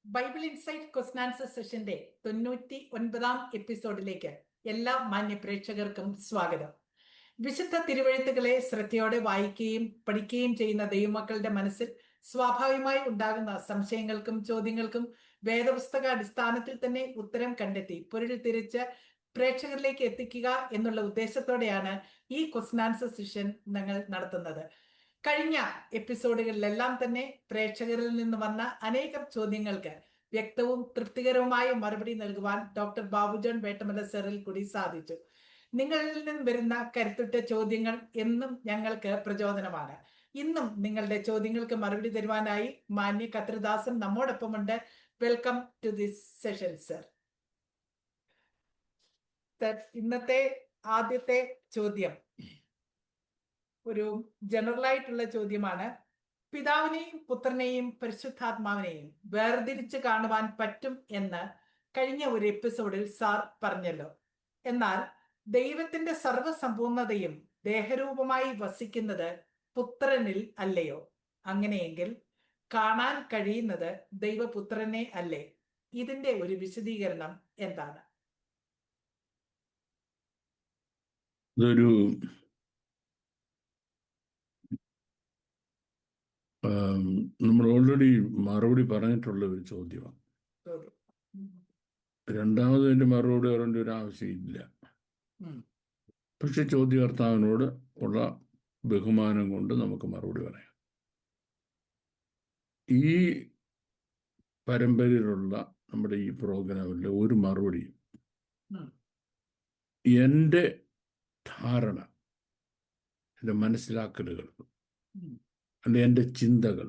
Bible insight question answer സെഷന്റെ 99-ാം എപ്പിസോഡിലേക്ക് എല്ലാ മാന്യ പ്രേക്ഷകർക്കും സ്വാഗതം. വിശുദ്ധ തിരുവെഴുത്തുകളെ ശ്രദ്ധയോടെ വായിക്കുകയും പഠിക്കുകയും ചെയ്യുന്ന ദൈവമക്കളുടെ മനസ്സിൽ സ്വാഭാവികമായി ഉണ്ടാകുന്ന സംശയങ്ങൾക്കും ചോദ്യങ്ങൾക്കും വേദപുസ്തക അടിസ്ഥാനത്തിൽ തന്നെ ഉത്തരം കണ്ടെത്തി പൊരുൾ തിരിച്ച് പ്രേക്ഷകരിലേക്ക് എത്തിക്കുക എന്നുള്ള ഉദ്ദേശത്തോടെയാണ് ഈ ക്വസ്റ്റൻ ആൻസർ സെഷൻ ഞങ്ങൾ നടത്തുന്നത്. കഴിഞ്ഞ എപ്പിസോഡുകളിലെല്ലാം തന്നെ പ്രേക്ഷകരിൽ നിന്ന് വന്ന അനേകം ചോദ്യങ്ങൾക്ക് വ്യക്തവും തൃപ്തികരവുമായ മറുപടി നൽകുവാൻ ഡോക്ടർ ബാബുജോൺ വേട്ടമല സാറിൽ കൂടി സാധിച്ചു. നിങ്ങളിൽ നിന്നും വരുന്ന കരുത്തുറ്റ ചോദ്യങ്ങൾ എന്നും ഞങ്ങൾക്ക് പ്രചോദനമാണ്. ഇന്നും നിങ്ങളുടെ ചോദ്യങ്ങൾക്ക് മറുപടി തരുവാനായി മാന്യ കത്രിദാസൻ നമ്മോടൊപ്പമുണ്ട്. Welcome to this session sir. ഇന്നത്തെ ആദ്യത്തെ ചോദ്യം ഒരു ജനറൽ ആയിട്ടുള്ള ചോദ്യമാണ്. പിതാവിനെയും പുത്രനെയും പരിശുദ്ധാത്മാവിനെയും വേർതിരിച്ച് കാണുവാൻ പറ്റും എന്ന് കഴിഞ്ഞ ഒരു എപ്പിസോഡിൽ സാർ പറഞ്ഞല്ലോ. എന്നാൽ ദൈവത്തിന്റെ സർവസമ്പൂർണതയും ദേഹരൂപമായി വസിക്കുന്നത് പുത്രനിൽ അല്ലയോ? അങ്ങനെയെങ്കിൽ കാണാൻ കഴിയുന്നത് ദൈവപുത്രനെ അല്ലേ? ഇതിന്റെ ഒരു വിശദീകരണം എന്താണ്? നമ്മൾ ഓൾറെഡി മറുപടി പറഞ്ഞിട്ടുള്ള ഒരു ചോദ്യമാണ്. രണ്ടാമത് അതിന്റെ മറുപടി പറയേണ്ട ഒരു ആവശ്യമില്ല. പക്ഷെ ചോദ്യകർത്താവിനോട് ഉള്ള ബഹുമാനം കൊണ്ട് നമുക്ക് മറുപടി പറയാം. ഈ പരമ്പരയിലുള്ള നമ്മുടെ ഈ പ്രോഗ്രാമിലെ ഒരു മറുപടിയും എൻ്റെ ധാരണ, എൻ്റെ മനസ്സിലാക്കലുകൾ അല്ല, എൻ്റെ ചിന്തകൾ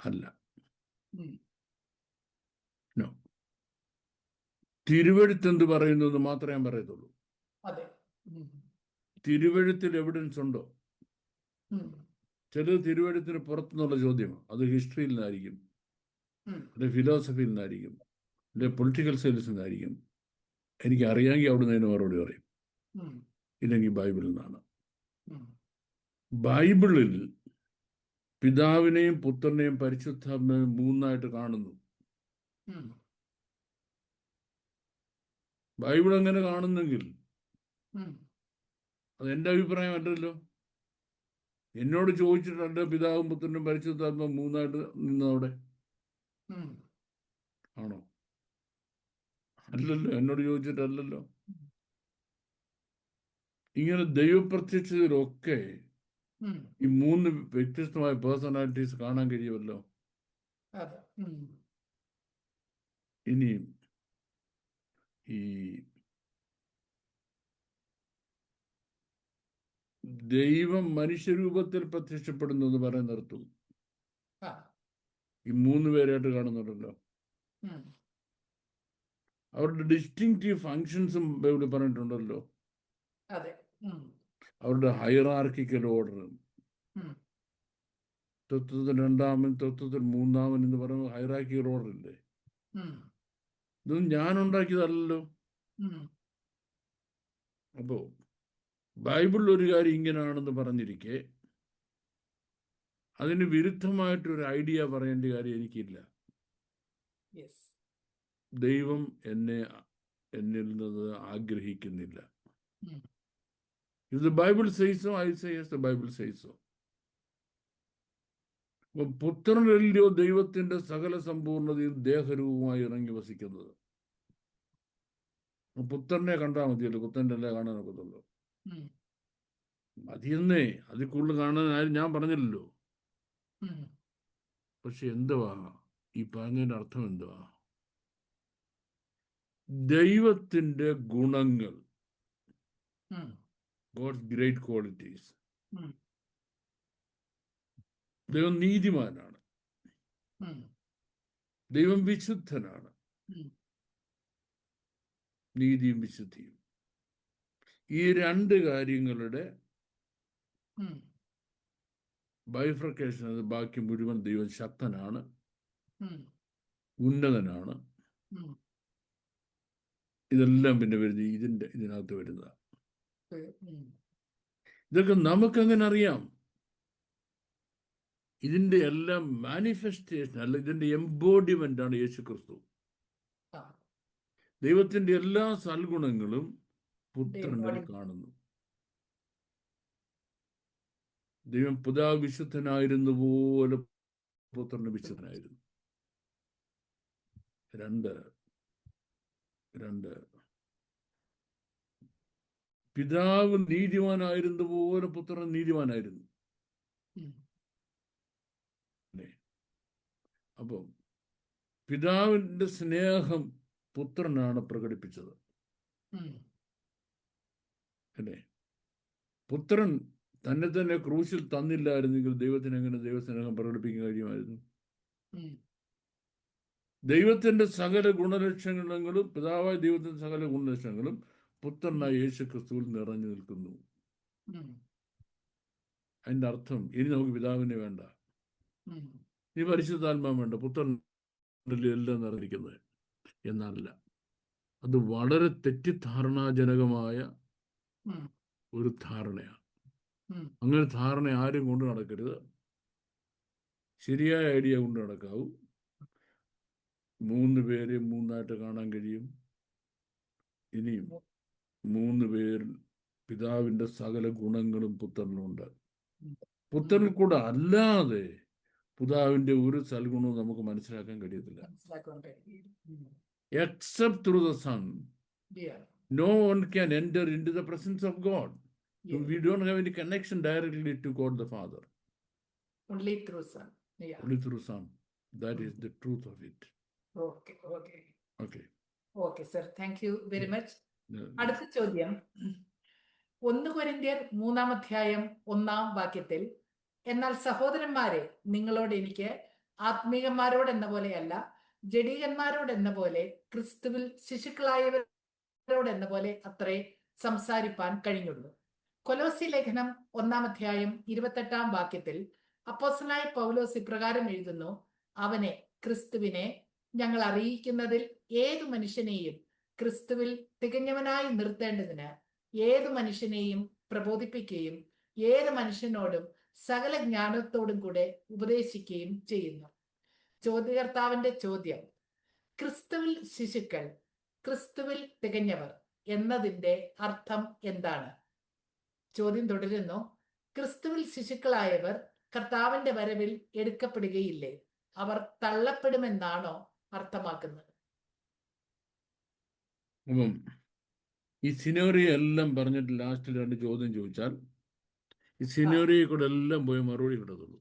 അല്ല. നോ, തിരുവെഴുത്ത് എന്ത് പറയുന്നു എന്ന് മാത്രമേ ഞാൻ പറയത്തുള്ളൂ. തിരുവെഴുത്തിൽ എവിഡൻസ് ഉണ്ടോ? ചിലത് തിരുവെഴുത്തിന് പുറത്തുനിന്നുള്ള ചോദ്യമാണ്. അത് ഹിസ്റ്ററിയിൽ നിന്നായിരിക്കും, അല്ലെ ഫിലോസഫിയിൽ നിന്നായിരിക്കും, അല്ലെ പൊളിറ്റിക്കൽ സയൻസിൽ നിന്നായിരിക്കും. എനിക്ക് അറിയാമെങ്കിൽ അവിടെ നിന്ന് അതിന് മറുപടി പറയും, ഇല്ലെങ്കിൽ ബൈബിളിൽ നിന്നാണ്. ബൈബിളിൽ പിതാവിനെയും പുത്രനെയും പരിശുദ്ധാത്മാവിനെയും മൂന്നായിട്ട് കാണുന്നു. ബൈബിൾ അങ്ങനെ കാണുന്നെങ്കിൽ അത് എൻ്റെ അഭിപ്രായമല്ലല്ലോ. എന്നോട് ചോദിച്ചിട്ടല്ല പിതാവും പുത്രനും പരിശുദ്ധാത്മാവും മൂന്നായിട്ട് നിന്നവിടെ ആണോ? അല്ലല്ലോ, എന്നോട് ചോദിച്ചിട്ടല്ലല്ലോ. ഇങ്ങനെ ദൈവപ്രത്യക്ഷതയിലൊക്കെ ഈ മൂന്ന് വ്യത്യസ്തമായ പേഴ്സണാലിറ്റീസ് കാണാൻ കഴിയുമല്ലോ. ഇനി ഈ ദൈവം മനുഷ്യരൂപത്തിൽ പ്രത്യക്ഷപ്പെടുന്നു എന്ന് പറയാൻ നിർത്തും. ഈ മൂന്ന് പേരായിട്ട് കാണുന്നുണ്ടല്ലോ. അവരുടെ ഡിസ്റ്റിങ്റ്റീവ് ഫങ്ഷൻസും ഇവിടെ പറഞ്ഞിട്ടുണ്ടല്ലോ. അവരുടെ ഹൈറാർക്കിക്കൽ ഓർഡറും, തത്വത്തിൽ രണ്ടാമൻ, തത്വത്തിൽ മൂന്നാമൻ എന്ന് പറയുന്നത് ഹൈറാർക്കിക്കൽ ഓർഡർ ഇല്ലേ? ഇതൊന്നും ഞാൻ ഉണ്ടാക്കിയതല്ലല്ലോ. അപ്പോ ബൈബിളിൽ ഒരു കാര്യം ഇങ്ങനെയാണെന്ന് പറഞ്ഞിരിക്കെ അതിന് വിരുദ്ധമായിട്ടൊരു ഐഡിയ പറയേണ്ട കാര്യം എനിക്കില്ല. ദൈവം എന്നിൽ നിന്ന് ആഗ്രഹിക്കുന്നില്ല. If the Bible says so, I say yes, the Bible says so. പുത്രനല്ലോ ദൈവത്തിന്റെ സകല സമ്പൂർണതയും ദേഹരൂപമായി ഇറങ്ങി വസിക്കുന്നത്. പുത്രനെ കണ്ടാൽ മതിയല്ലോ, പുത്രൻ്റെ അല്ലേ കാണാൻ ഒക്കത്തുള്ളൂ. മതിയെന്നേ, അതിൽ കൂടുതൽ കാണാൻ ആരും ഞാൻ പറഞ്ഞില്ലല്ലോ. പക്ഷെ എന്തുവാ ഈ പറഞ്ഞതിന്റെ അർത്ഥം? എന്തുവാ? ദൈവത്തിന്റെ ഗുണങ്ങൾ, God's great qualities. ദൈവം നീതിമാനാണ്, ദൈവം വിശുദ്ധനാണ്. നീതിയും വിശുദ്ധിയും, ഈ രണ്ട് കാര്യങ്ങളുടെ ബൈഫർക്കേഷൻ, അത് ബാക്കി മുഴുവൻ ദൈവം ശക്തനാണ്, ഉന്നതനാണ്. ഇതെല്ലാം പിന്നെ വരുന്നത് ഇതിനകത്ത് വരുന്നതാണ്. ഇതൊക്കെ നമുക്കെങ്ങനെ അറിയാം? ഇതിൻ്റെ എല്ലാം മാനിഫെസ്റ്റേഷൻ അല്ല, ഇതിൻ്റെ എംബോഡിമെൻ്റ് ആണ് യേശു ക്രിസ്തു. ദൈവത്തിൻ്റെ എല്ലാ സൽഗുണങ്ങളും പുത്രനിൽ കാണുന്നു. ദൈവം പിതാവ് വിശുദ്ധനായിരുന്നു പോലെ പുത്രന് വിശുദ്ധനായിരുന്നു. രണ്ട് പിതാവ് നീതിമാനായിരുന്നു പോലെ പുത്രൻ നീതിമാനായിരുന്നു. അപ്പം പിതാവിൻ്റെ സ്നേഹം പുത്രനാണ് പ്രകടിപ്പിച്ചത്. അല്ലേ? പുത്രൻ തന്നെ തന്നെ ക്രൂശിൽ തന്നില്ലായിരുന്നെങ്കിൽ ദൈവത്തിന് എങ്ങനെ ദൈവസ്നേഹം പ്രകടിപ്പിക്കാൻ കഴിയുമായിരുന്നു? ദൈവത്തിന്റെ സകല ഗുണലക്ഷണങ്ങളും, പിതാവായ ദൈവത്തിന്റെ സകല ഗുണലക്ഷണങ്ങളും പുത്രനായ യേശു ക്രിസ്തുവിൽ നിറഞ്ഞു നിൽക്കുന്നു. അതിന്റെ അർത്ഥം ഇനി നമുക്ക് പിതാവിനെ വേണ്ട, ഇനി പരിശുദ്ധാത്മാവ് വേണ്ട, പുത്രനിൽ എല്ലാം നിറഞ്ഞിരിക്കുന്നത് എന്നല്ല. അത് വളരെ തെറ്റിദ്ധാരണാജനകമായ ഒരു ധാരണയാണ്. അങ്ങനെ ധാരണ ആരും കൊണ്ട് നടക്കരുത്. ശരിയായ ഐഡിയ കൊണ്ട് നടക്കാവൂ. 3 പേരെ 3ആയിട്ട് കാണാൻ കഴിയും. ഇനിയും 3 പേരിൽ പിതാവിന്റെ സകല ഗുണങ്ങളും പുത്രനുണ്ട്. പുത്രനിൽ കൂടെ അല്ലാതെ പിതാവിന്റെ ഒരു സൽഗുണവും നമുക്ക് മനസ്സിലാക്കാൻ കഴിയത്തില്ല. Except through the Son, no one can enter into the presence of God. We don't have any connection directly to God the Father. Only through Son. Only through Son. That is the truth of it. Okay, sir. Thank you very much. അടുത്ത ചോദ്യം, 1 കൊരിന്ത്യർ 3-ാം അധ്യായം 1-ാം വാക്യത്തിൽ, എന്നാൽ സഹോദരന്മാരെ, നിങ്ങളോട് എനിക്ക് ആത്മീകന്മാരോടെന്ന പോലെയല്ല, ജഡീകന്മാരോടെന്ന പോലെ, ക്രിസ്തുവിൽ ശിശുക്കളായവരോടെന്ന പോലെ അത്രേ സംസാരിപ്പാൻ കഴിഞ്ഞുള്ളൂ. കൊലോസി ലേഖനം 1-ാം അധ്യായം 28-ാം വാക്യത്തിൽ അപ്പോസ്തലനായ പൗലോസ് ഇപ്രകാരം എഴുതുന്നു, അവനെ, ക്രിസ്തുവിനെ ഞങ്ങൾ അറിയിക്കുന്നതിൽ ഏതു മനുഷ്യനെയും ക്രിസ്തുവിൽ തികഞ്ഞവനായി നിർത്തേണ്ടതിന് ഏതു മനുഷ്യനെയും പ്രബോധിപ്പിക്കുകയും ഏത് മനുഷ്യനോടും സകല ജ്ഞാനത്തോടും കൂടെ ഉപദേശിക്കുകയും ചെയ്യുന്നു. ചോദ്യകർത്താവിന്റെ ചോദ്യം, ക്രിസ്തുവിൽ ശിശുക്കൾ, ക്രിസ്തുവിൽ തികഞ്ഞവർ എന്നതിന്റെ അർത്ഥം എന്താണ്? ചോദ്യം തുടരുന്നു, ക്രിസ്തുവിൽ ശിശുക്കളായവർ കർത്താവിന്റെ വരവിൽ എടുക്കപ്പെടുകയില്ലേ? അവർ തള്ളപ്പെടുമെന്നാണോ അർത്ഥമാക്കുന്നത്? ഈ സിനോറിയ എല്ലാം പറഞ്ഞിട്ട് ലാസ്റ്റിൽ 2 ചോദ്യം ചോദിച്ചാൽ ഈ സിനോറിയെ കൂടെ എല്ലാം പോയി മറുപടി കിട്ടത്തുള്ളൂ.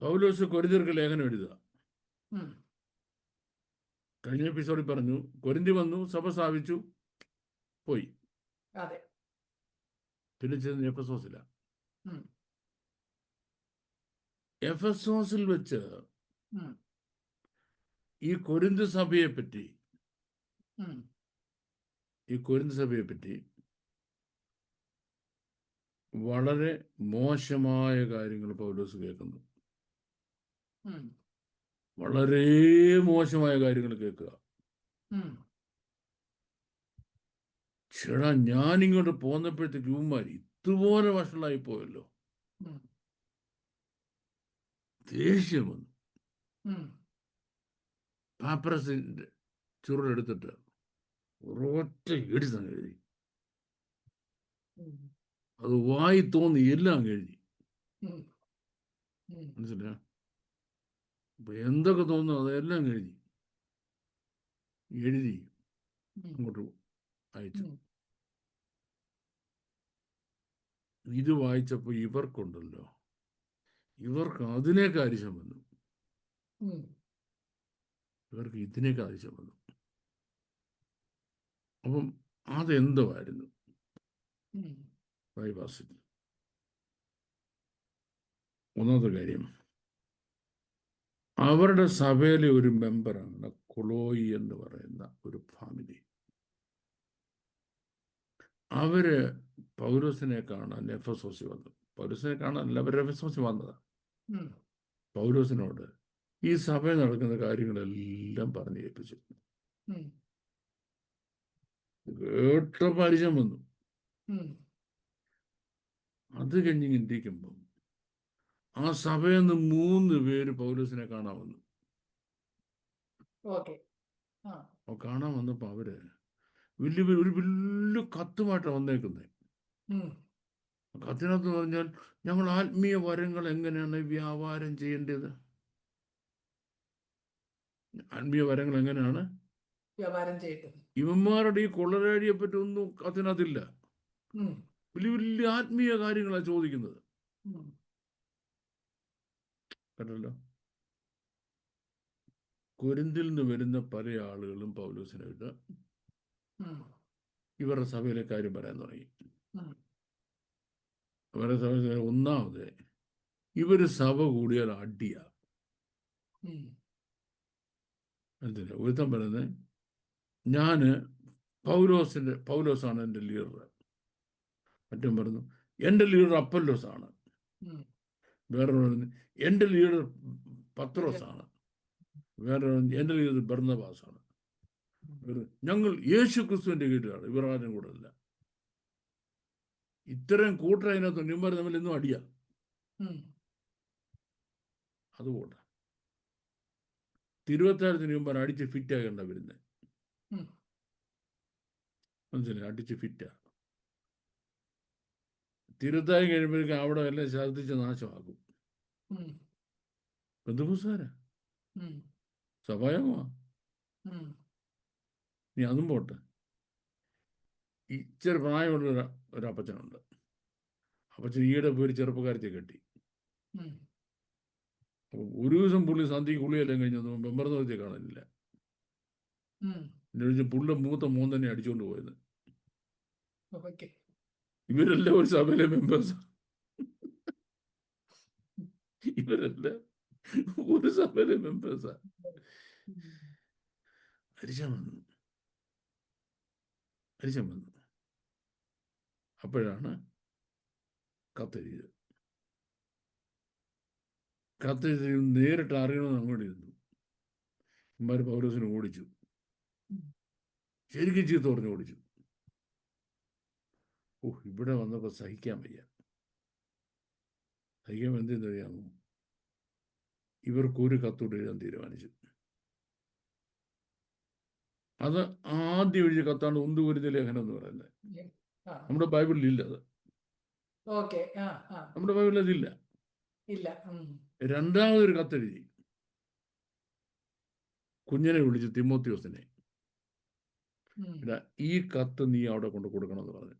പൗലോസ് കൊരിന്ത്യർക്ക് ലേഖനം എഴുതുക. കഴിഞ്ഞ എപ്പിസോഡിൽ പറഞ്ഞു, കൊരിന്തി വന്നു, സഭ സ്ഥാപിച്ചു, പോയി. പിന്നെ ചെന്ന് എഫെസോസില. എഫെസോസിൽ വെച്ച് ഈ കൊരിന്ത് സഭയെ പറ്റി വളരെ മോശമായ കാര്യങ്ങൾ പൗലോസ് കേൾക്കുന്നു. വളരെ മോശമായ കാര്യങ്ങൾ കേൾക്കുക. ചേടാ, ഞാനിങ്ങോട്ട് പോന്നപ്പോഴത്തേക്ക് ഇവന്മാർ ഇതുപോലെ വഷളായി പോയല്ലോ. ദേഷ്യം വന്നു. പാപ്പറസിന്റെ ചുരുളെടുത്തിട്ട് ഒരൊറ്റ എഴുതാൻ എഴുതി. അത് വായി തോന്നി എല്ലാം എഴുതി. മനസ്സിലാ? അപ്പൊ എന്തൊക്കെ തോന്നുന്നു അതെല്ലാം എഴുതി അങ്ങോട്ട് അയച്ചു. ഇത് വായിച്ചപ്പോ ഇവർക്ക് അതിനേക്കാൾ അരിശം വന്നു. ഇവർക്ക് ഇതിനേക്കാൾ അരിശം വന്നു. അപ്പം അതെന്തുമായിരുന്നു? ബൈബാസിൽ ഒന്നാമത്തെ കാര്യം, അവരുടെ സഭയിലെ ഒരു മെമ്പറാണ് കൊളോയി എന്ന് പറയുന്ന ഒരു ഫാമിലി. അവര് പൗലോസിനെ കാണാൻ എഫെസോസിൽ വന്നു. പൗലോസിനെ കാണാനല്ല, അവർ എഫെസോസിൽ വന്നതാണ്. പൗലോസിനോട് ഈ സഭയിൽ നടക്കുന്ന കാര്യങ്ങളെല്ലാം പറഞ്ഞു ഏൽപ്പിച്ചു. കേട്ട പരിചയം വന്നു. അത് കഴിഞ്ഞിങ്ങനെ ഇരിക്കുമ്പം ആ സഭയിൽ നിന്ന് 3 പേര് പൗലോസിനെ കാണാൻ വന്നു. ഓക്കെ. ആ. അപ്പോൾ കാണാൻ വന്നപ്പോൾ അവര് ഒരു വലിയ കത്തുമായിട്ടാണ് വന്നേക്കുന്നത്. ഉം. കത്തിനകത്ത് പറഞ്ഞാൽ ഞങ്ങൾ ആത്മീയ വരങ്ങൾ എങ്ങനെയാണ് വ്യാപാരം ചെയ്യേണ്ടത്, ആത്മീയ വരങ്ങൾ എങ്ങനെയാണ് വ്യാപാരം ചെയ്തത്. ഇവന്മാരുടെ ഈ കൊള്ളരാഴിയെ പറ്റി ഒന്നും കത്തിനകത്തില്ല. ഉം. വലിയ വലിയ ആത്മീയ കാര്യങ്ങളാണ് ചോദിക്കുന്നത്. ഉം. കണ്ടല്ലോ, കൊരിന്തിൽ നിന്ന് വരുന്ന പല ആളുകളും പൗലോസിനായിട്ട് ഉം. ഇവരുടെ സഭയിലെ കാര്യം പറയാൻ തുടങ്ങി. ഉം. ഇവരുടെ സഭ ഒന്നാമത് ഇവര് സഭ കൂടിയാൽ അടിയാ. ഉം. എന്തിനാ ഒരുത്തൻ പറയുന്നത്, പൗലോസാണ് എൻ്റെ ലീഡർ. മറ്റും പറഞ്ഞു എൻ്റെ ലീഡർ അപ്പല്ലോസാണ്. ഉം. വേറെ പറഞ്ഞു എൻ്റെ ലീഡർ പത്രോസാണ്. വേറെ എൻ്റെ ലീഡർ ബർന്നബാസാണ്. ഞങ്ങൾ യേശു ക്രിസ്തുവിൻ്റെ കീഴിലാണ്, ഇവർ ആരും കൂടെ അല്ല. ഇത്രയും കൂട്ടരതിനകത്ത് നിമ്മർ തമ്മിൽ ഇന്നും അടിയാ. അതുകൊണ്ട് തിരുവത്താഴത്തിന് മുമ്പ് അടിച്ച് ഫിറ്റാകേണ്ട വരുന്നത്. മനസ്സിലായി? അടിച്ച് ഫിറ്റാ. തിരുവത്താഴം കഴിയുമ്പോഴേക്കും അവിടെ എല്ലാം ഛർദ്ദിച്ച് നാശമാക്കും. ബന്ധുപുസാരാ, സഭായമാ. നീ അതും പോട്ടെ. ഇച്ചിരി പ്രായമുള്ള ഒരു അപ്പച്ചനുണ്ട്. അപ്പച്ചൻ ഈയിടെ പോയി ഒരു ചെറുപ്പക്കാരത്തെ കെട്ടി. അപ്പം ഒരു ദിവസം പുള്ളി സന്ധ്യക്ക് കുളിയെല്ലാം കഴിഞ്ഞ് മെമ്പർന്നത്തെ കാണാനില്ല. എന്നെ ചോദിച്ചു പുള്ള മൂത്ത മോൻ തന്നെ അടിച്ചുകൊണ്ട് പോയത്. ഇവരെല്ലാം ഒരു സഭയിലെ മെമ്പേഴ്സാ. ഇവരെല്ലാം ഒരു സഭയിലെ മെമ്പേഴ്സാ. അരിശം വന്നു. അപ്പോഴാണ് കത്തെഴുതിയത്. കത്തെഴുതി നേരിട്ട് അറിയണമെന്ന് അങ്ങോട്ട് ഇരുന്നു. ഇമാർ പൗലോസിനെ ഓടിച്ചു, ശരിക്കും ചീത്ത പറഞ്ഞ് ഓടിച്ചു. ഇവിടെ വന്നപ്പോൾ സഹിക്കാൻ വയ്യ. സഹിക്കാൻ എന്തെന്നറിയാമോ? ഇവർക്കൊരു കത്തോട് എഴുതാൻ തീരുമാനിച്ചു. അത് ആദ്യം എഴുതിയ കത്താണ് 1 കൊരിന്ത്യർ ലേഖനം എന്ന് പറയുന്നത്. നമ്മുടെ ബൈബിളിൽ ഇല്ല അത്. നമ്മുടെ ബൈബിളിൽ അതില്ല. രണ്ടാമതൊരു കത്തെഴുതി കുഞ്ഞിനെ വിളിച്ച് തിമോത്തിയോസിനെ, ഈ കത്ത് നീ അവിടെ കൊണ്ട് കൊടുക്കണം എന്ന് പറഞ്ഞു.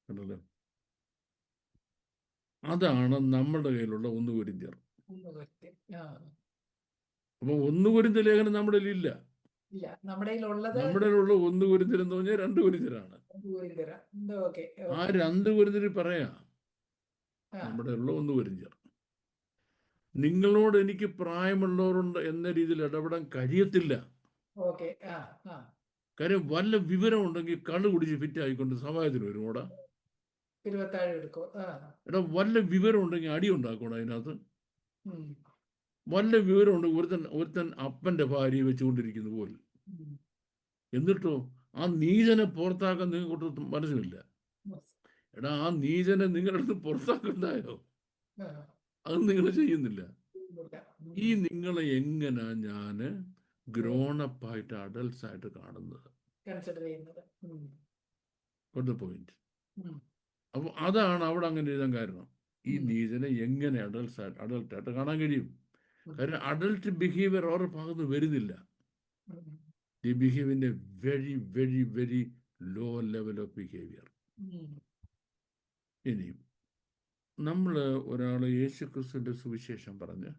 കണ്ടല്ലോ, അതാണ് നമ്മുടെ കയ്യിലുള്ള 1 കൊരിന്ത്യർ. അപ്പൊ 1 കൊരിന്ത്യർ ലേഖനം നമ്മുടെ ഇല്ല. നമ്മുടെ ഉള്ള 1 കൊരിന്ത്യർ എന്ന് പറഞ്ഞാൽ 2 കൊരിന്ത്യരാണ്. ആ 2 കൊരിന്ത്യർ പറയാ നമ്മുടെ ഉള്ള 1 കൊരിന്ത്യർ. നിങ്ങളോട് എനിക്ക് പ്രായമുള്ളവരുണ്ട് എന്ന രീതിയിൽ ഇടപെടാൻ കഴിയത്തില്ല. കാര്യം വല്ല വിവരം ഉണ്ടെങ്കിൽ കള്ളു കുടിച്ച് ഫിറ്റ് ആയിക്കൊണ്ട് സമാജത്തിന് വരും. കൂടാ എടാ, വല്ല വിവരം ഉണ്ടെങ്കിൽ അടി ഉണ്ടാക്കണം അതിനകത്ത്. വല്ല വിവരം ഉണ്ടെങ്കിൽ ഒരുത്തൻ അപ്പന്റെ ഭാര്യയെ വെച്ചുകൊണ്ടിരിക്കുന്ന പോലെ. എന്നിട്ടോ ആ നീചനെ പുറത്താക്കാൻ നിങ്ങൾക്ക് മനസ്സിലില്ല. എടാ, ആ നീചനെ നിങ്ങളുടെ അടുത്ത് പുറത്താക്കണ്ടായോ? അത് നിങ്ങൾ ചെയ്യുന്നില്ല. ഈ നിങ്ങളെ എങ്ങനാ ഞാന് ഗ്രോണപ്പായിട്ട് അഡൽട്സ് ആയിട്ട് കാണുന്നത്? പോയിന്റ്. അപ്പൊ അതാണ് അവിടെ അങ്ങനെ എഴുതാൻ കാരണം. ഈ നീചനെ എങ്ങനെ അഡൽട്ടായിട്ട് കാണാൻ കഴിയും? കാരണം അഡൽട്ട് ബിഹേവിയർ അവരുടെ ഭാഗത്ത് വരുന്നില്ല. They behave in a very very very low level of behaviour. ഇനിയും നമ്മൾ ഒരാൾ യേശു ക്രിസ്തുവിന്റെ സുവിശേഷം പറഞ്ഞ്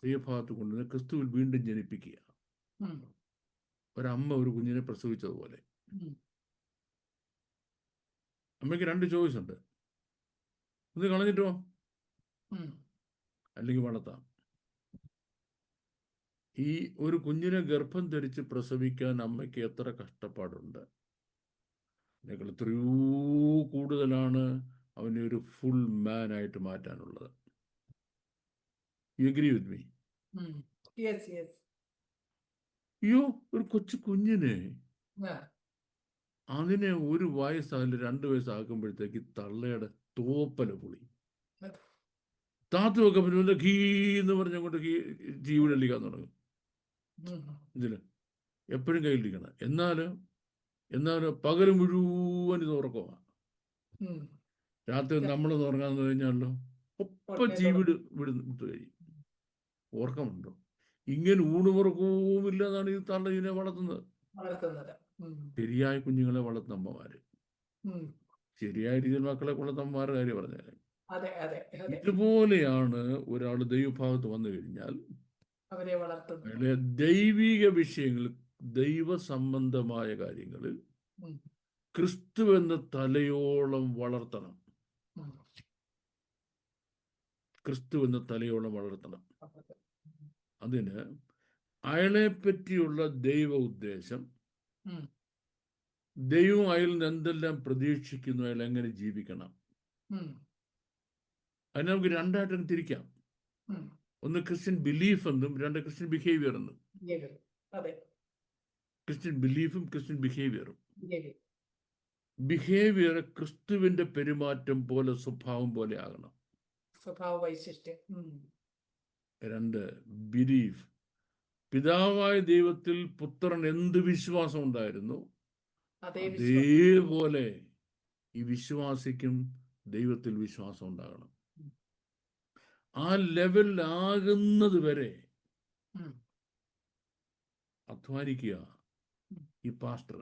ദൈവഭാഗത്ത് കൊണ്ടുവന്ന് ക്രിസ്തുവിൽ വീണ്ടും ജനിപ്പിക്കുക. ഒരമ്മ ഒരു കുഞ്ഞിനെ പ്രസവിച്ചതുപോലെ. അമ്മയ്ക്ക് 2 ചോയ്സ് ഉണ്ട്. ഒന്ന് കളഞ്ഞിട്ടോ, അല്ലെങ്കിൽ വളർത്താം. ഈ ഒരു കുഞ്ഞിനെ ഗർഭം ധരിച്ച് പ്രസവിക്കാൻ അമ്മയ്ക്ക് എത്ര കഷ്ടപ്പാടുണ്ട്. അതിനേക്കാൾ എത്രയോ കൂടുതലാണ് അവനെ ഒരു ഫുൾ മാൻ ആയിട്ട് മാറ്റാനുള്ളത്. You agree with me? അയ്യോ, ഒരു കൊച്ചു കുഞ്ഞിനെ അതിനെ 1 വയസ്സായാലും 2 വയസ്സാക്കുമ്പോഴത്തേക്ക് തള്ളയുടെ തോപ്പല പൊളി. താത്തുമൊക്കെ പിന്നെ കീ എന്ന് പറഞ്ഞങ്ങോട്ട് ജീവിതല്ലിക്കാൻ തുടങ്ങും. ഇതില് എപ്പോഴും കയ്യിലിരിക്കണം. എന്നാലും പകൽ മുഴുവൻ ഇത് ഉറക്കമാണ്. രാത്രി നമ്മൾ ഉറങ്ങാന്ന് കഴിഞ്ഞാലോ ഒപ്പം വിട്ട് കഴിയും. ഓർക്കമുണ്ടോ? ഇങ്ങനെ ഊണുമുറക്കവും ഇല്ലാതാണ് ഈ തള്ള ഇതിനെ വളർത്തുന്നത്. ശരിയായ കുഞ്ഞുങ്ങളെ വളർത്തുന്ന അമ്മമാര്, ശരിയായ രീതിയിൽ മക്കളെ വളർത്തുന്ന അമ്മമാരുടെ കാര്യം പറഞ്ഞാൽ ഇതുപോലെയാണ് ഒരാൾ ദൈവഭാഗത്ത് വന്നു കഴിഞ്ഞാൽ അവരെ വളർത്തുന്നത്. ദൈവിക വിഷയങ്ങൾ, ദൈവസംബന്ധമായ കാര്യങ്ങളിൽ ക്രിസ്തു എന്ന തലയോളം വളർത്തണം. ക്രിസ്തു എന്ന തലയോളം വളർത്തണം. അതിന് അയാളെ പറ്റിയുള്ള ദൈവ ഉദ്ദേശം, ദൈവം അയാളിൽ നിന്ന് എന്തെല്ലാം പ്രതീക്ഷിക്കുന്നു, അയാൾ എങ്ങനെ ജീവിക്കണം, അതിനെ നമുക്ക് രണ്ടായിട്ടും തിരിക്കാം. ഒന്ന് ക്രിസ്ത്യൻ ബിലീഫ് എന്നും, രണ്ട് ക്രിസ്ത്യൻ ബിഹേവിയർ എന്നും. ക്രിസ്ത്യൻ ബിലീഫും ക്രിസ്ത്യൻ ബിഹേവിയറും. ബിഹേവിയർ ക്രിസ്തുവിന്റെ പെരുമാറ്റം പോലെ, സ്വഭാവം പോലെ ആകണം. സ്വഭാവ വൈശിഷ്ട്യം. രണ്ട് ബിലീഫ്, പിതാവായ ദൈവത്തിൽ പുത്രൻ എന്ത് വിശ്വാസം ഉണ്ടായിരുന്നു അതേപോലെ ഈ വിശ്വാസിക്കും ദൈവത്തിൽ വിശ്വാസം ഉണ്ടാകണം. ആ ലെവലിലാകുന്നത് വരെ അധ്വാനിക്കുക ഈ പാസ്റ്റർ.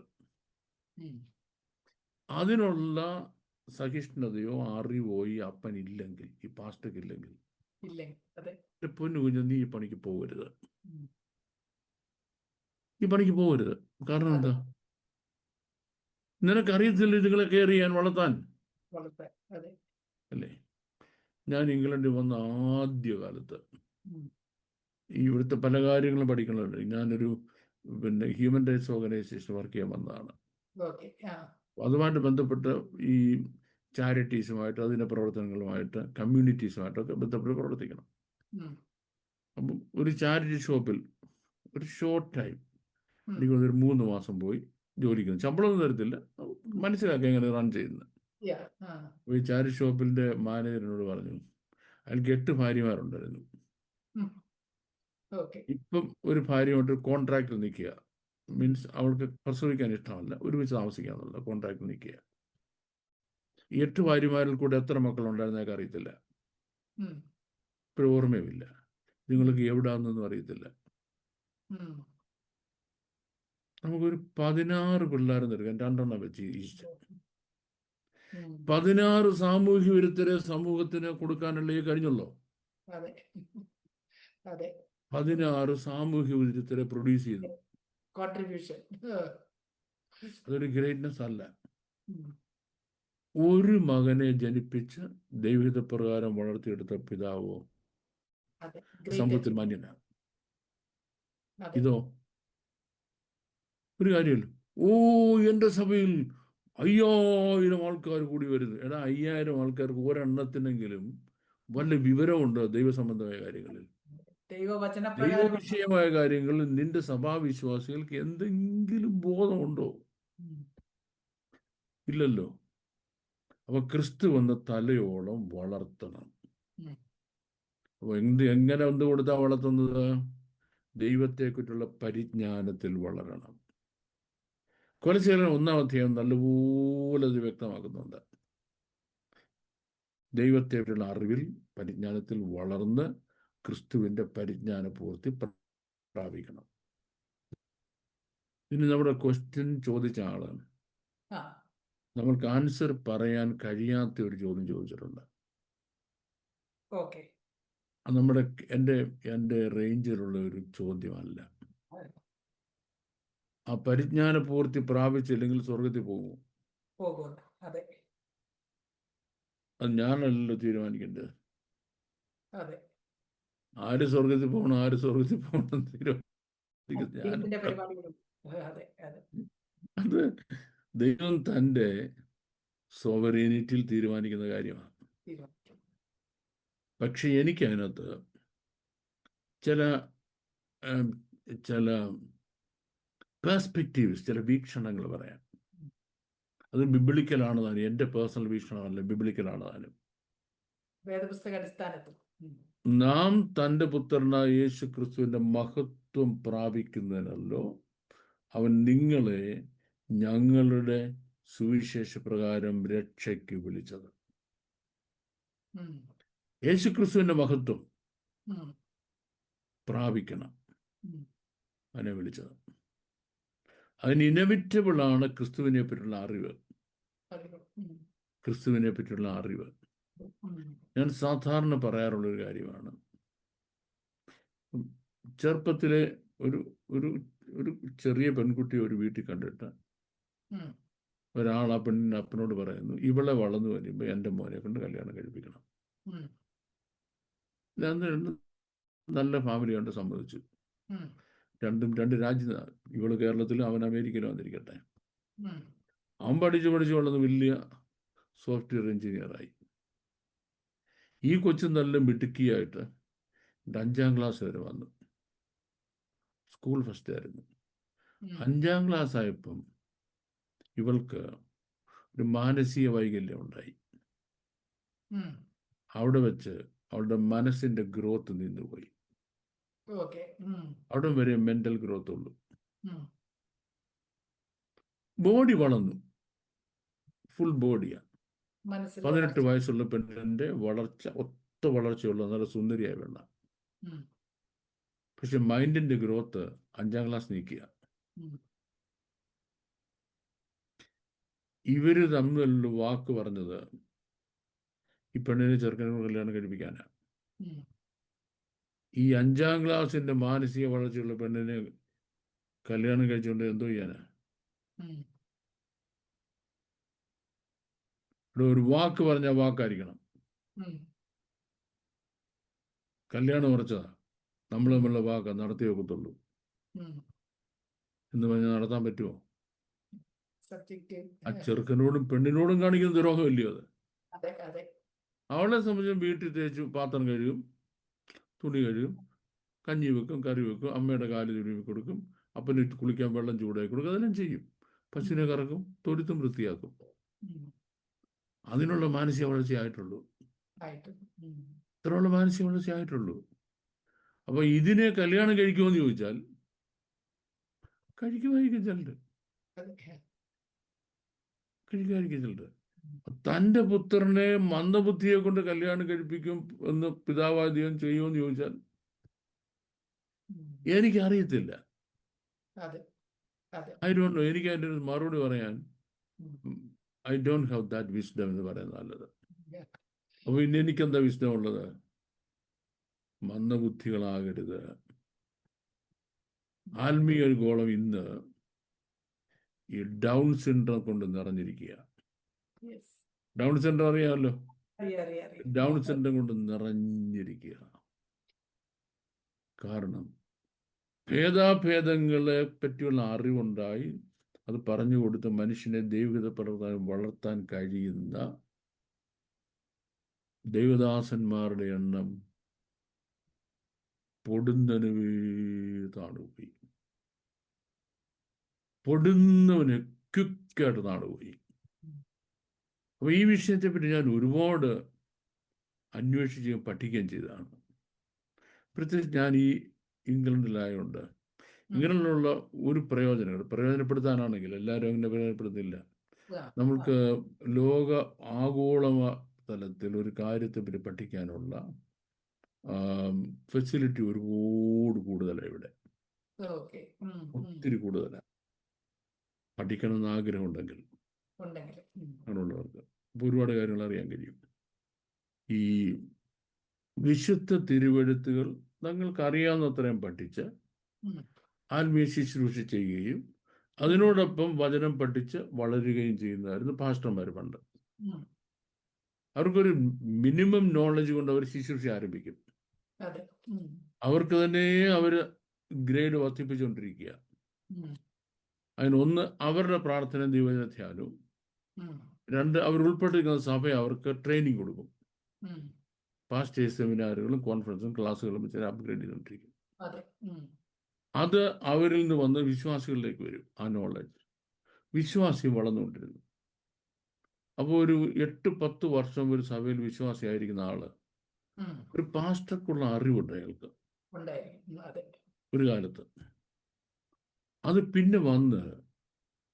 അതിനുള്ള സഹിഷ്ണുതയോ അറിവോ ഈ അപ്പനില്ലെങ്കിൽ, ഈ പാസ്റ്റർക്ക് ഇല്ലെങ്കിൽ, പൊന്നു കുഞ്ഞു നീ ഈ പണിക്ക് പോകരുത്. ഈ പണിക്ക് പോകരുത്. കാരണം എന്താ? നിനക്കറിയത്തില്ല ഇതുങ്ങളെ കെയർ ചെയ്യാൻ, വളർത്താൻ അല്ലേ? ഞാൻ ഇംഗ്ലണ്ടിൽ വന്ന ആദ്യ കാലത്ത് ഈ ഇവിടുത്തെ പല കാര്യങ്ങളും പഠിക്കണമല്ലോ. ഞാനൊരു ഹ്യൂമൻ റൈറ്റ്സ് ഓർഗനൈസേഷൻ വർക്ക് ചെയ്യാൻ വന്നതാണ്. അതുമായിട്ട് ബന്ധപ്പെട്ട് ഈ ചാരിറ്റീസുമായിട്ട്, അതിൻ്റെ പ്രവർത്തനങ്ങളുമായിട്ട്, കമ്മ്യൂണിറ്റീസുമായിട്ടൊക്കെ ബന്ധപ്പെട്ട് പ്രവർത്തിക്കണം. അപ്പം ഒരു ചാരിറ്റി ഷോപ്പിൽ ഒരു ഷോർട്ട് ടൈം എനിക്ക് ഒരു 3 മാസം പോയി ജോലിക്ക്. ശമ്പളമൊന്നും തരത്തില്ല, മനസ്സിലാക്കി എങ്ങനെ റൺ ചെയ്യുന്നത്. ഈ ചാരിറ്റി ഷോപ്പിൻ്റെ മാനേജറിനോട് പറഞ്ഞു, അയാൾക്ക് 8 ഭാര്യമാരുണ്ടായിരുന്നു. ഇപ്പം ഒരു ഭാര്യയോട്ട് കോൺട്രാക്റ്റിൽ നിൽക്കുക, മീൻസ് അവൾക്ക് പ്രസവിക്കാൻ ഇഷ്ടമല്ല, ഒരുമിച്ച് താമസിക്കാന്നുള്ള കോൺട്രാക്റ്റിൽ നിൽക്കുക. 8 ഭാര്യമാരിൽ കൂടെ എത്ര മക്കളുണ്ടായിരുന്ന എനിക്ക് അറിയത്തില്ല, ഇപ്പോഴും ഓർമ്മയുമില്ല. നിങ്ങൾക്ക് എവിടാന്നൊന്നും അറിയത്തില്ല. നമുക്കൊരു 16 പിള്ളേരെ നൽകാൻ 2 വെച്ച് ഈസ്റ്റ് 16 സാമൂഹ്യ വിരുദ്ധരെ സമൂഹത്തിന് കൊടുക്കാനല്ലേ കഴിഞ്ഞുള്ളൂ. 16 സാമൂഹ്യ വിരുദ്ധരെ പ്രൊഡ്യൂസ് ചെയ്തു. കോൺട്രിബ്യൂഷൻ അതൊരു ഗ്രേറ്റ്നെസ് അല്ല. ഒരു മകനെ ജനിപ്പിച്ച് ദൈവഹിത പ്രകാരം വളർത്തിയെടുത്ത പിതാവോ സമൂഹത്തിൽ മാന്യനാണ്. ഇതോ ഒരു കാര്യമല്ലോ. എൻ്റെ സഭയിൽ 5000 ആൾക്കാർ കൂടി വരുന്നു. എടാ, 5000 ആൾക്കാർക്ക് ഒരെണ്ണത്തിനെങ്കിലും വല്ല വിവരമുണ്ടോ ദൈവസംബന്ധമായ കാര്യങ്ങളിൽ? ദൈവവിഷയമായ കാര്യങ്ങളിൽ നിന്റെ സഭാവിശ്വാസികൾക്ക് എന്തെങ്കിലും ബോധമുണ്ടോ? ഇല്ലല്ലോ. അപ്പൊ ക്രിസ്തു എന്ന തലയോളം വളർത്തണം. അപ്പൊ എങ്ങനെ കൊടുത്താ വളർത്തുന്നത്? ദൈവത്തെക്കുറിച്ചുള്ള പരിജ്ഞാനത്തിൽ വളരണം. കൊലശീലൻ 1-ാം അധ്യായം നല്ലപോലെ അത് വ്യക്തമാക്കുന്നുണ്ട്. ദൈവത്തെക്കുറിച്ചുള്ള അറിവിൽ, പരിജ്ഞാനത്തിൽ വളർന്ന് ക്രിസ്തുവിന്റെ പരിജ്ഞാന പൂർത്തി പ്രാപിക്കണം. ഇനി നമ്മുടെ ക്വസ്റ്റ്യൻ ചോദിച്ച ആള് നമ്മൾക്ക് ആൻസർ പറയാൻ കഴിയാത്ത ഒരു ചോദ്യം ചോദിച്ചിട്ടുണ്ട്. നമ്മുടെ എൻ്റെ റേഞ്ചിലുള്ള ഒരു ചോദ്യമല്ല. ആ പരിജ്ഞാന പൂർത്തി പ്രാപിച്ചില്ലെങ്കിൽ സ്വർഗത്തിൽ പോകും. അത് ഞാനല്ലല്ലോ തീരുമാനിക്കേണ്ടത്. ആര് സ്വർഗത്തിൽ പോകണം, ആര് സ്വർഗത്തിൽ പോകണം തീരുമാനിക്കുന്നത് അത് ദൈവം തൻ്റെ സോവറീനിറ്റിയിൽ തീരുമാനിക്കുന്ന കാര്യമാണ്. പക്ഷെ എനിക്ക് അതിനകത്ത് ചില പെർസ്പെക്റ്റീവ്സ്, ചില വീക്ഷണങ്ങൾ പറയാം. അത് ബിബ്ലിക്കലാണ് താനും. എൻ്റെ പേഴ്സണൽ വീക്ഷണമല്ല, ബിബ്ലിക്കലാണ് താനും. വേദപുസ്തക അടിസ്ഥാനത്തിൽ. നാം തൻ്റെ പുത്രനായ യേശു ക്രിസ്തുവിൻ്റെ മഹത്വം പ്രാപിക്കുന്നതിനല്ലോ അവൻ നിങ്ങളെ ഞങ്ങളുടെ സുവിശേഷ പ്രകാരം രക്ഷയ്ക്ക് വിളിച്ചത്. യേശു ക്രിസ്തുവിൻ്റെ മഹത്വം പ്രാപിക്കണം, അവനെ വിളിച്ചത്. അതിന് ഇനവിറ്റബിൾ ആണ് ക്രിസ്തുവിനെ പറ്റിയുള്ള അറിവ്. ക്രിസ്തുവിനെ പറ്റിയുള്ള അറിവ് ഞാൻ സാധാരണ പറയാറുള്ളൊരു കാര്യമാണ്. ചെറുപ്പത്തിലെ ഒരു ഒരു ഒരു ചെറിയ പെൺകുട്ടി ഒരു വീട്ടിൽ കണ്ടിട്ട് ഒരാൾ ആ പെണ്ണിൻ്റെ അപ്പനോട് പറയുന്നു, ഇവളെ വളർന്നു വരുമ്പോൾ എൻ്റെ മോനെ കൊണ്ട് കല്യാണം കഴിപ്പിക്കണം. നല്ല ഫാമിലി കൊണ്ട് സമ്മതിച്ചു. രണ്ട് രാജ്യം, ഇവള് കേരളത്തിലും അവൻ അമേരിക്കയിലും വന്നിരിക്കട്ടെ. അവൻ പഠിച്ച് വളർന്ന് വലിയ സോഫ്റ്റ്വെയർ എഞ്ചിനീയറായി. ഈ കൊച്ചു നല്ല മിടുക്കിയായിട്ട് 5ാം ക്ലാസ് വരെ വന്നു. സ്കൂൾ ഫസ്റ്റ് ആയിരുന്നു. 5ാം ക്ലാസ് ആയപ്പം ഇവൾക്ക് ഒരു മാനസിക വൈകല്യം ഉണ്ടായി. അവിടെ വെച്ച് അവളുടെ മനസ്സിന്റെ ഗ്രോത്ത് നിന്നുപോയി. അവിടെ വരെ മെന്റൽ ഗ്രോത്ത് ഉള്ളൂ. ബോഡി വളർന്നു, ഫുൾ ബോഡിയാ. 18 വയസ്സുള്ള പെണ്ണിന്റെ ഒത്ത വളർച്ചയുള്ള നല്ല സുന്ദരിയായ വെള്ള. പക്ഷെ മൈൻഡിന്റെ ഗ്രോത്ത് 5ാം ക്ലാസ് നീക്കുക. ഇവര് തമ്മിലുള്ള വാക്ക് പറഞ്ഞത് ഈ പെണ്ണിനെ ചെറുക്കനോട് കല്യാണം കഴിപ്പിക്കാനാ. ഈ 5ാം ക്ലാസിന്റെ മാനസിക വളർച്ചയുള്ള പെണ്ണിനെ കല്യാണം കഴിച്ചുകൊണ്ട് എന്തോ ചെയ്യാനാ? ഇവിടെ ഒരു വാക്ക് പറഞ്ഞ വാക്കായിരിക്കണം. കല്യാണം ഉറച്ചതാ, നമ്മൾ തമ്മിലുള്ള വാക്ക നടത്തി വെക്കത്തുള്ളൂ എന്ന് പറഞ്ഞാൽ നടത്താൻ പറ്റുമോ? ആ ചെറുക്കനോടും പെണ്ണിനോടും കാണിക്കുന്ന ദ്രോഹമില്ലയോ അത്? അവളെ സംബന്ധിച്ച് വീട്ടിൽ തേച്ചു പാത്രം കഴുകും, തുണി കഴുകും, കഞ്ഞി വെക്കും, കറി വെക്കും, അമ്മയുടെ കാല് തുരുവി കൊടുക്കും, അപ്പനിട്ട് കുളിക്കാൻ വെള്ളം ചൂടാക്കി കൊടുക്കും, അതെല്ലാം ചെയ്യും. പശുവിനെ കറക്കും, തൊഴുത്തും വൃത്തിയാക്കും. അതിനുള്ള മാനസിക വളർച്ചയായിട്ടുള്ളൂ. ഇത്രയുള്ള മാനസിക വളർച്ചയായിട്ടുള്ളൂ. അപ്പൊ ഇതിനെ കല്യാണം കഴിക്കുമെന്ന് ചോദിച്ചാൽ കഴിക്കുമായിരിക്കും ചിലര്. തൻ്റെ പുത്രനെ മന്ദബുദ്ധിയെ കൊണ്ട് കല്യാണം കഴിപ്പിക്കും എന്ന് പിതാവാദിയം ചെയ്യുമെന്ന് ചോദിച്ചാൽ എനിക്കറിയത്തില്ല. I don't know. എനിക്ക് അതിൻ്റെ ഒരു മറുപടി പറയാൻ I don't have that wisdom എന്ന് പറയുന്നത് നല്ലത്. അപ്പൊ പിന്നെ എനിക്കെന്താ വിസ്ഡം ഉള്ളത്? മന്ദബുദ്ധികളാകരുത്. ആത്മീയ ഗോളം ഇന്ന് ഈ ഡൗൺ സിൻഡ്രോം കൊണ്ട് നിറഞ്ഞിരിക്കുക. ഡൗൺ സിൻഡ്രോം അറിയാമല്ലോ. ഡൗൺ സിൻഡ്രോം കൊണ്ട് നിറഞ്ഞിരിക്കുക. കാരണം ഭേദാഭേദങ്ങളെ പറ്റിയുള്ള അറിവുണ്ടായി അത് പറഞ്ഞു കൊടുത്ത് മനുഷ്യനെ ദൈവികത പ്രവർത്തനം വളർത്താൻ കഴിയുന്ന ദൈവദാസന്മാരുടെ എണ്ണം പൊടുന്നതിന് താണുപോയി. പൊടുന്നവന് ക്വിക്കായിട്ട് നാടുപോയി. അപ്പൊ ഈ വിഷയത്തെ പറ്റി ഞാൻ ഒരുപാട് അന്വേഷിക്കുകയും പഠിക്കുകയും ചെയ്തതാണ്. പ്രത്യേകിച്ച് ഞാൻ ഈ ഇംഗ്ലണ്ടിലായതുകൊണ്ട് ഇങ്ങനെയുള്ള ഒരു പ്രയോജനപ്പെടുത്താനാണെങ്കിൽ എല്ലാവരും അങ്ങനെ പ്രയോജനപ്പെടുന്നില്ല. നമ്മൾക്ക് ലോക ആഗോള തലത്തിൽ ഒരു കാര്യത്തെ പറ്റി പഠിക്കാനുള്ള ഫെസിലിറ്റി ഒരുപാട് കൂടുതലാണ് ഇവിടെ. ഒത്തിരി കൂടുതലാണ്. പഠിക്കണമെന്ന് ആഗ്രഹമുണ്ടെങ്കിൽ അങ്ങനെയുള്ളവർക്ക് ഇപ്പോൾ ഒരുപാട് കാര്യങ്ങൾ അറിയാൻ കഴിയും. ഈ വിശുദ്ധ തിരുവെഴുത്തുകൾ തങ്ങൾക്ക് അറിയാവുന്നത്രയും പഠിച്ച് ആത്മീയ ശുശ്രൂഷ ചെയ്യുകയും അതിനോടൊപ്പം വചനം പഠിച്ച് വളരുകയും ചെയ്യുന്നതായിരുന്നു പാസ്റ്റർമാർ പണ്ട്. അവർക്കൊരു മിനിമം നോളജ് കൊണ്ട് അവർ ശുശ്രൂഷ ആരംഭിക്കും. അവർക്ക് തന്നെ അവർ ഗ്രേഡ് വർദ്ധിപ്പിച്ചുകൊണ്ടിരിക്കുക. അതിനൊന്ന് അവരുടെ പ്രാർത്ഥന ദൈവവചന ധ്യാനവും, 2 അവർ ഉൾപ്പെട്ടിരിക്കുന്ന സഭ അവർക്ക് ട്രെയിനിങ് കൊടുക്കും. പാസ്റ്റേഴ്സ് സെമിനാറുകളും കോൺഫറൻസും ക്ലാസ്സുകളും വെച്ച് അപ്ഗ്രേഡ് ചെയ്തുകൊണ്ടിരിക്കും. അത് അവരിൽ നിന്ന് വന്ന് വിശ്വാസികളിലേക്ക് വരും. ആ നോളജ് വിശ്വാസി വളർന്നുകൊണ്ടിരുന്നു. അപ്പോൾ ഒരു 8-10 വർഷം ഒരു സഭയിൽ വിശ്വാസിയായിരിക്കുന്ന ആള് ഒരു പാസ്റ്റർക്കുള്ള അറിവുണ്ട് അയാൾക്ക് ഒരു കാലത്ത്. അത് പിന്നെ വന്ന്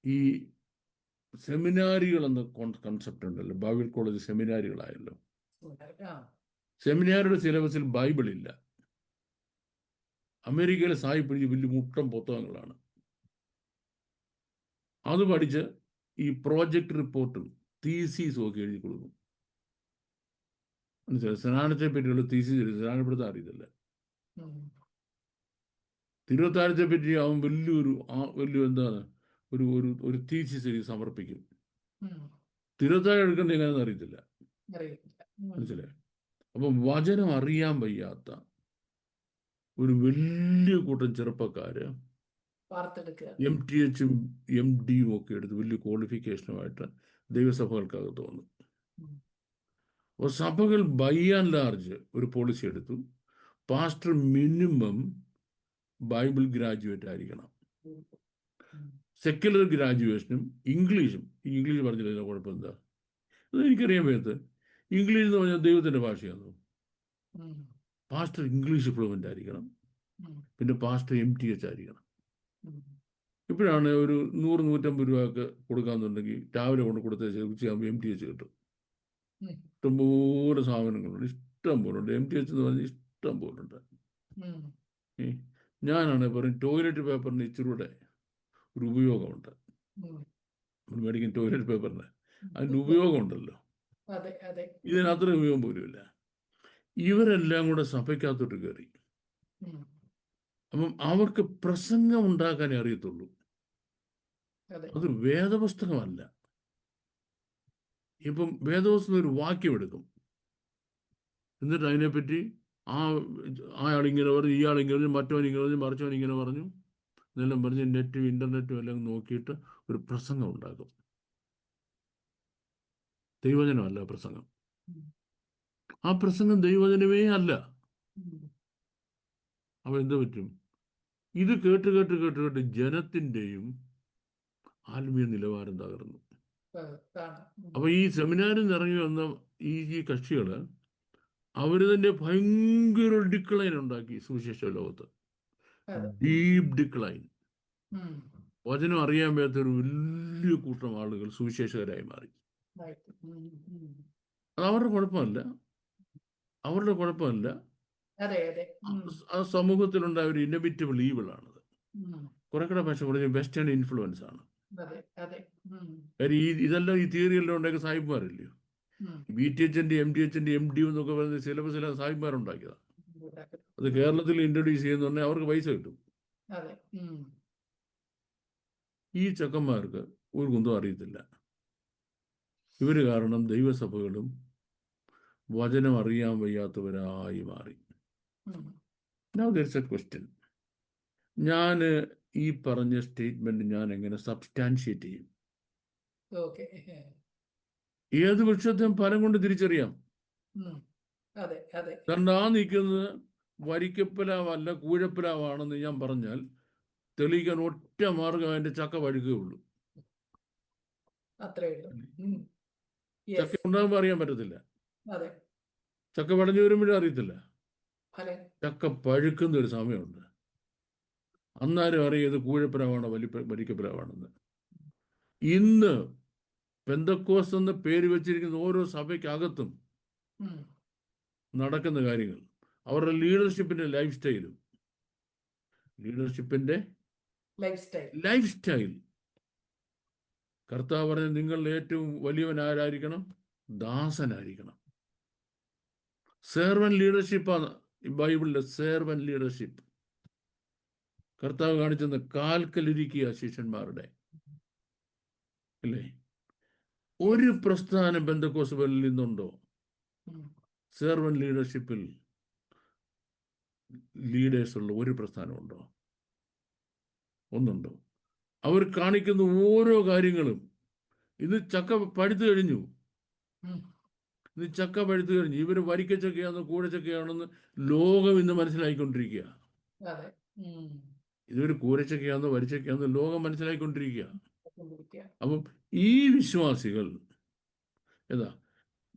ഈ സെമിനാരികൾ എന്ന കൺസെപ്റ്റ് ഉണ്ടല്ലോ, ബൈബിൾ കോളേജ് സെമിനാരികളായല്ലോ. സെമിനാരിയുടെ സിലബസിൽ ബൈബിൾ ഇല്ല. അമേരിക്കയിലെ സായി പിടിച്ച് വലിയ മുട്ടം പുസ്തകങ്ങളാണ്. അത് പഠിച്ച് ഈ പ്രോജക്റ്റ് റിപ്പോർട്ടും തീസീസും ഒക്കെ എഴുതി കൊടുക്കും. മനസ്സിലായി? സ്നാനത്തെ പറ്റിയുള്ള തീസീസ് സ്നാനപ്പെടുത്താൻ അറിയത്തില്ല. തിരുവത്താഴത്തെ പറ്റി അവൻ വലിയ എന്താണ് ഒരു ഒരു ഒരു തീസിസ് എഴുതി സമർപ്പിക്കും. തിരുവത്താഴം എടുക്കേണ്ട എങ്ങനെയാണെന്ന് അറിയത്തില്ല. മനസ്സിലായി? അപ്പം വചനം അറിയാൻ വയ്യാത്ത ഒരു വലിയ കൂട്ടം ചെറുപ്പക്കാര് MTH MD ഒക്കെ എടുത്ത് വലിയ ക്വാളിഫിക്കേഷനുമായിട്ട് ദൈവസഭകൾക്കകത്ത് വന്നു. അപ്പോൾ സഭകൾ ബൈ ആൻഡ് ലാർജ് ഒരു പോളിസി എടുത്തു, പാസ്റ്റർ മിനിമം ബൈബിൾ ഗ്രാജുവേറ്റ് ആയിരിക്കണം. സെക്യുലർ ഗ്രാജുവേഷനും ഇംഗ്ലീഷും. ഇംഗ്ലീഷ് പറഞ്ഞില്ല, കുഴപ്പം എന്താ? അത് എനിക്കറിയാൻ വയ്യാത്ത. ഇംഗ്ലീഷ് എന്ന് പറഞ്ഞാൽ ദൈവത്തിൻ്റെ ഭാഷയാണ്. പാസ്റ്റർ ഇംഗ്ലീഷ് ഫ്ലുവൻ്റ് ആയിരിക്കണം. പിന്നെ പാസ്റ്റർ MTH ആയിരിക്കണം. ഇപ്പോഴാണ് ഒരു 100-150 രൂപയൊക്കെ കൊടുക്കാമെന്നുണ്ടെങ്കിൽ രാവിലെ കൊണ്ട് കൊടുത്ത ഉച്ചയാകുമ്പോൾ MTH കിട്ടും. ഇഷ്ടംപോലെ സാധനങ്ങളുണ്ട്, ഇഷ്ടം പോലെ ഉണ്ട്. MTH എന്ന് പറഞ്ഞാൽ ഇഷ്ടം പോലെ ഉണ്ട്. ഞാനാണ് പറയും, ടോയ്ലറ്റ് പേപ്പറിന് ഇച്ചിരൂടെ ഒരു ഉപയോഗമുണ്ട്. മേടിക്കുന്ന ടോയ്ലറ്റ് പേപ്പറിന് അതിൻ്റെ ഉപയോഗമുണ്ടല്ലോ, ഇതിനത്ര ഉപയോഗം പോലുമില്ല. ഇവരെല്ലാം കൂടെ സഭയ്ക്കകത്തോട്ട് കയറി. അപ്പം അവർക്ക് പ്രസംഗം ഉണ്ടാക്കാനേ അറിയത്തുള്ളൂ. അത് വേദപുസ്തകമല്ല. ഇപ്പം വേദപുസ്തകം ഒരു വാക്യം എടുക്കും, എന്നിട്ട് അതിനെപ്പറ്റി ആളിങ്ങനെ പറഞ്ഞു, ഇയാളിങ്ങനെ പറഞ്ഞു, മറ്റവനിങ്ങനെ പറഞ്ഞു, മറിച്ചവനിങ്ങനെ പറഞ്ഞു എന്നെല്ലാം പറഞ്ഞ് നെറ്റും ഇൻ്റർനെറ്റും എല്ലാം നോക്കിയിട്ട് ഒരു പ്രസംഗം ഉണ്ടാക്കും. ദൈവവചനമല്ല പ്രസംഗം. ആ പ്രസംഗം ദൈവവചനമേ അല്ല. അപ്പോൾ എന്ത് പറ്റും? ഇത് കേട്ട് കേട്ട് കേട്ട് കേട്ട് ജനത്തിൻ്റെയും ആത്മീയ നിലവാരം തകർന്നു. അപ്പോൾ ഈ സെമിനാറിൽ നിന്ന് ഇറങ്ങി വന്ന ഈ കക്ഷികൾ അവർ തന്നെ ഭയങ്കര ഡിക്ലൈൻ ഉണ്ടാക്കി സുവിശേഷ ലോകത്ത്. Deep decline. വചനം അറിയാൻ പറ്റാത്ത ഒരു വലിയ കൂട്ടം ആളുകൾ സുവിശേഷകരായി മാറി. അത് അവരുടെ കുഴപ്പമല്ല. ആ സമൂഹത്തിലുണ്ടായ ഒരു ഇന്നവിറ്റബിൾ ഈവിളാണത്. കുറെ കൂടെ ഭാഷ പറഞ്ഞ വെസ്റ്റേൺ ഇൻഫ്ലുവൻസ് ആണ്. കാര്യം ഇതെല്ലാം ഈ തിയറിയെല്ലാം ഉണ്ടാക്കിയ സാഹിബ്മാരില്ലയോ. BTH-ന്റെ MTH-ന്റെ MD എന്നൊക്കെ പറയുന്ന സിലബസിലാണ് സാഹിബ്മാരുണ്ടാക്കിയതാണ്. അത് കേരളത്തിൽ ഇൻട്രൊഡ്യൂസ് ചെയ്യുന്ന പറഞ്ഞാൽ അവർക്ക് പൈസ കിട്ടും. ഈ ചെക്കന്മാർക്ക് ഒരു കുന്തം അറിയത്തില്ല. ഇവർ കാരണം ദൈവസഭകളും വചനം അറിയാൻ വയ്യാത്തവരായി മാറി. Now there's a question. ഞാൻ ഈ പറഞ്ഞ സ്റ്റേറ്റ്മെന്റ് ഞാൻ എങ്ങനെ സബ്സ്റ്റാൻഷിയേറ്റ് ചെയ്യും? ഏത് വൃക്ഷത്തെയും ഫലം കൊണ്ട് തിരിച്ചറിയാം. കാരണം ആ നിൽക്കുന്നത് വരിക്കപ്പലാവല്ല കൂഴപ്പലാവാണെന്ന് ഞാൻ പറഞ്ഞാൽ തെളിയിക്കാൻ ഒറ്റ മാർഗം അതിന്റെ ചക്ക പഴുക്കുകയുള്ളൂ. ചക്ക ഉണ്ടാകുമ്പോൾ അറിയാൻ പറ്റത്തില്ല. ചക്ക പടഞ്ഞു വരുമ്പോഴും അറിയത്തില്ല. ചക്ക പഴുക്കുന്ന ഒരു സമയമുണ്ട്, അന്നേരം അറിയത് കൂഴപ്പലാവാണോ വരിക്കപ്പലാവാണെന്ന്. ഇന്ന് പെന്തക്കോസ്ത് എന്ന് പേര് വെച്ചിരിക്കുന്ന ഓരോ സഭയ്ക്കകത്തും നടക്കുന്ന കാര്യങ്ങൾ, അവരുടെ ലീഡർഷിപ്പിന്റെ ലൈഫ് സ്റ്റൈൽ കർത്താവ് പറഞ്ഞ നിങ്ങളിൽ ഏറ്റവും വലിയവൻ ആരായിരിക്കണം? ദാസനായിരിക്കണം. സെർവൻ ലീഡർഷിപ്പാണ് ബൈബിളിലെ സെർവൻ ലീഡർഷിപ്പ്. കർത്താവ് കാണിച്ചെന്ന് കാൽക്കലിരിക്കുക ശിഷ്യന്മാരുടെ, അല്ലേ? ഒരു പ്രസ്ഥാനം പെന്തക്കോസ്തുകളിൽ നിന്നുണ്ടോ സെർവൻ ലീഡർഷിപ്പിൽ ലീഡേഴ്സ് ഉള്ള ഒരു പ്രസ്ഥാനമുണ്ടോ? ഒന്നുണ്ടോ? അവർ കാണിക്കുന്ന ഓരോ കാര്യങ്ങളും, ഇത് ചക്ക പഴുത്തു കഴിഞ്ഞു, ഇവർ വരിക്കച്ചക്കയാണെന്ന് കൂഴച്ചക്കയാണെന്ന് ലോകം ഇന്ന് മനസ്സിലാക്കിക്കൊണ്ടിരിക്കുക. ഇതൊരു കൂരച്ചക്കയാണെന്നോ വരിച്ചക്കയാണെന്നോ ലോകം മനസ്സിലാക്കിക്കൊണ്ടിരിക്കുക. അപ്പം ഈ വിശ്വാസികൾ ഏതാ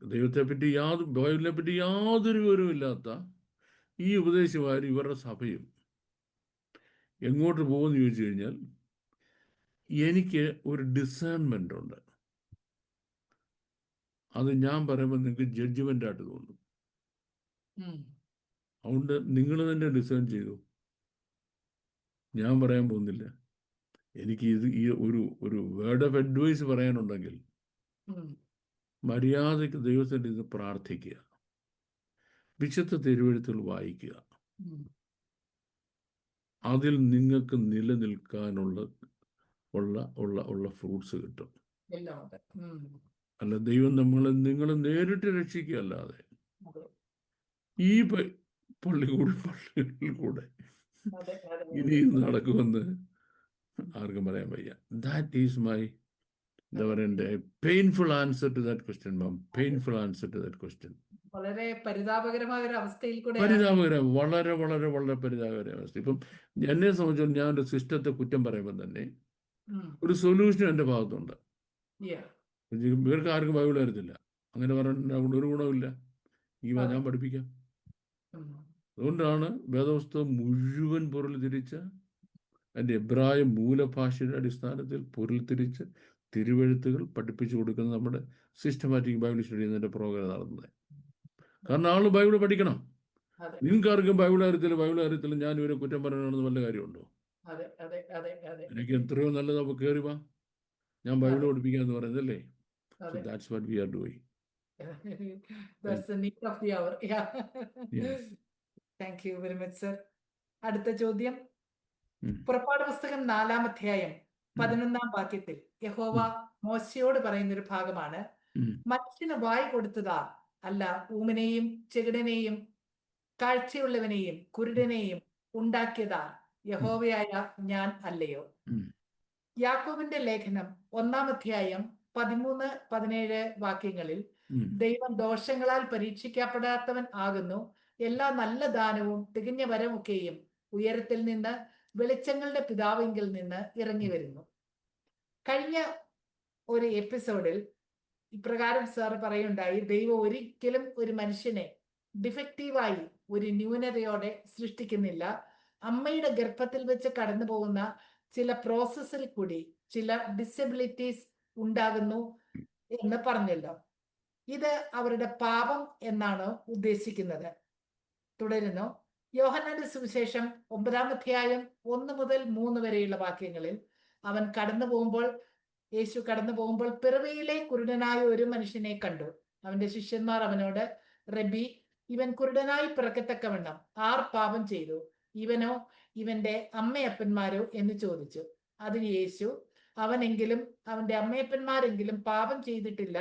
ദൈവത്തെപ്പറ്റി ബൈബിളിനെ പറ്റി യാതൊരു വിവരമില്ലാത്ത ഈ ഉപദേശിമാരും ഇവരുടെ സഭയും എങ്ങോട്ട് പോകുമെന്ന് ചോദിച്ചു കഴിഞ്ഞാൽ, എനിക്ക് ഒരു ഡിസേൺമെൻ്റ് ഉണ്ട്. അത് ഞാൻ പറയുമ്പോൾ നിങ്ങൾക്ക് ജഡ്ജ്മെൻ്റായിട്ട് തോന്നും. അതുകൊണ്ട് നിങ്ങൾ തന്നെ ഡിസേൺ ചെയ്തു. ഞാൻ പറയാൻ പോകുന്നില്ല. എനിക്ക് ഈ ഒരു വേർഡ് ഓഫ് അഡ്വൈസ് പറയാനുണ്ടെങ്കിൽ, മര്യാദയ്ക്ക് ദൈവത്തിൻ്റെ ഇത് പ്രാർത്ഥിക്കുക, വിശുദ്ധ തിരുവെഴുത്തുകൾ വായിക്കുക. അതിൽ നിങ്ങൾക്ക് നിലനിൽക്കാനുള്ള ഫ്രൂട്ട്സ് കിട്ടും. അല്ല, ദൈവം നിങ്ങളെ നേരിട്ട് രക്ഷിക്കുകയല്ലാതെ ഈ പള്ളികളിൽ കൂടെ ഇനിയും നടക്കുമെന്ന് ആർക്കും പറയാൻ വയ്യ. That is my painful answer to that question, ma'am. Painful answer to that question. വളരെ പരിതാപകരമായ ഒരു അവസ്ഥയിൽ കൂടെ, വളരെ വളരെ വളരെ പരിതാപകരമായ അവസ്ഥ. ഇപ്പം എന്നെ സംബന്ധിച്ചോളം ഞാൻ ഒരു സിസ്റ്റത്തെ കുറ്റം പറയുമ്പോൾ തന്നെ ഒരു സൊല്യൂഷൻ എൻ്റെ ഭാഗത്തുണ്ട്. ഇവർക്ക് ആർക്കും ബൈബിൾ അറിയത്തില്ല, അങ്ങനെ പറഞ്ഞിട്ട് ഒരു ഗുണമില്ല. ഞാൻ പഠിപ്പിക്കാം. അതുകൊണ്ടാണ് വേദപുസ്തകം മുഴുവൻ പൊരുൾ തിരിച്ച് അതിൻ്റെ എബ്രായ മൂലഭാഷയുടെ അടിസ്ഥാനത്തിൽ പൊരുൾ തിരിച്ച് തിരുവെഴുത്തുകൾ പഠിപ്പിച്ചു കൊടുക്കുന്ന നമ്മുടെ സിസ്റ്റമാറ്റിക് ബൈബിൾ സ്റ്റഡി എന്നതിൻ്റെ പ്രോഗ്രാം നടന്നത്. കാരണം ആൾ ബൈബിൾ പഠിക്കണം. നിങ്ങൾക്ക് ആർക്കും ബൈബിൾ അറിയത്തില്ല, ഞാൻ ഇവരെ കുറ്റം പറയണമെന്ന് വല്ല കാര്യമുണ്ടോ? എനിക്ക് എത്രയോ നല്ലത് അപ്പോൾ കയറി വാ, ഞാൻ Bible പഠിപ്പിക്കാന്ന് പറയുന്നതല്ലേ. That's what we are doing. That's the need of the hour. Yeah. Yes. Thank you very much, sir. അടുത്ത ചോദ്യം. പുറപ്പാട് പുസ്തകം 4-ാം അധ്യായം 11-ാം വാക്യത്തിൽ യഹോവ മോശയോട് പറയുന്ന ഒരു ഭാഗമാണ്, മനുഷ്യന് വായ് കൊടുത്തതാ അല്ല ഊമനെയും ചെകിടനെയും കാഴ്ചയുള്ളവനെയും കുരുടനെയും ഉണ്ടാക്കിയതാ യഹോവയായ ഞാൻ അല്ലയോ? യാക്കോബിന്റെ ലേഖനം 1-ാം അധ്യായം 13-17 വാക്യങ്ങളിൽ ദൈവം ദോഷങ്ങളാൽ പരീക്ഷിക്കപ്പെടാത്തവൻ ആകുന്നു, എല്ലാ നല്ല ദാനവും തികഞ്ഞ വരമൊക്കെയും ഉയരത്തിൽ നിന്ന് വെളിച്ചങ്ങളുടെ പിതാവിങ്കിൽ നിന്ന് ഇറങ്ങി വരുന്നു. കഴിഞ്ഞ ഒരു എപ്പിസോഡിൽ ഇപ്രകാരം സാർ പറയുണ്ടായി, ദൈവം ഒരിക്കലും ഒരു മനുഷ്യനെ ഡിഫക്റ്റീവായി ഒരു ന്യൂനതയോടെ സൃഷ്ടിക്കുന്നില്ല. അമ്മയുടെ ഗർഭത്തിൽ വെച്ച് കടന്നു പോകുന്ന ചില പ്രോസസ്സിൽ കൂടി ചില ഡിസബിലിറ്റീസ് ഉണ്ടാകുന്നു എന്ന് പറഞ്ഞല്ലോ. ഇത് അവരുടെ പാപം എന്നാണ് ഉദ്ദേശിക്കുന്നത്. തുടരുന്നു. യോഹന്നാന്റെ സുവിശേഷം 9-ാം അധ്യായം 1 മുതൽ 3 വരെയുള്ള വാക്യങ്ങളിൽ യേശു കടന്നു പോകുമ്പോൾ പിറവിയിലെ കുരുടനായ ഒരു മനുഷ്യനെ കണ്ടു. അവന്റെ ശിഷ്യന്മാർ അവനോട്, റബ്ബി, ഇവൻ കുരുടനായി പിറക്കത്തക്കവണ്ണം ആർ പാപം ചെയ്തു, ഇവനോ ഇവന്റെ അമ്മയപ്പന്മാരോ എന്ന് ചോദിച്ചു. അതിന് യേശു, അവനെങ്കിലും അവന്റെ അമ്മയപ്പന്മാരെങ്കിലും പാപം ചെയ്തിട്ടില്ല,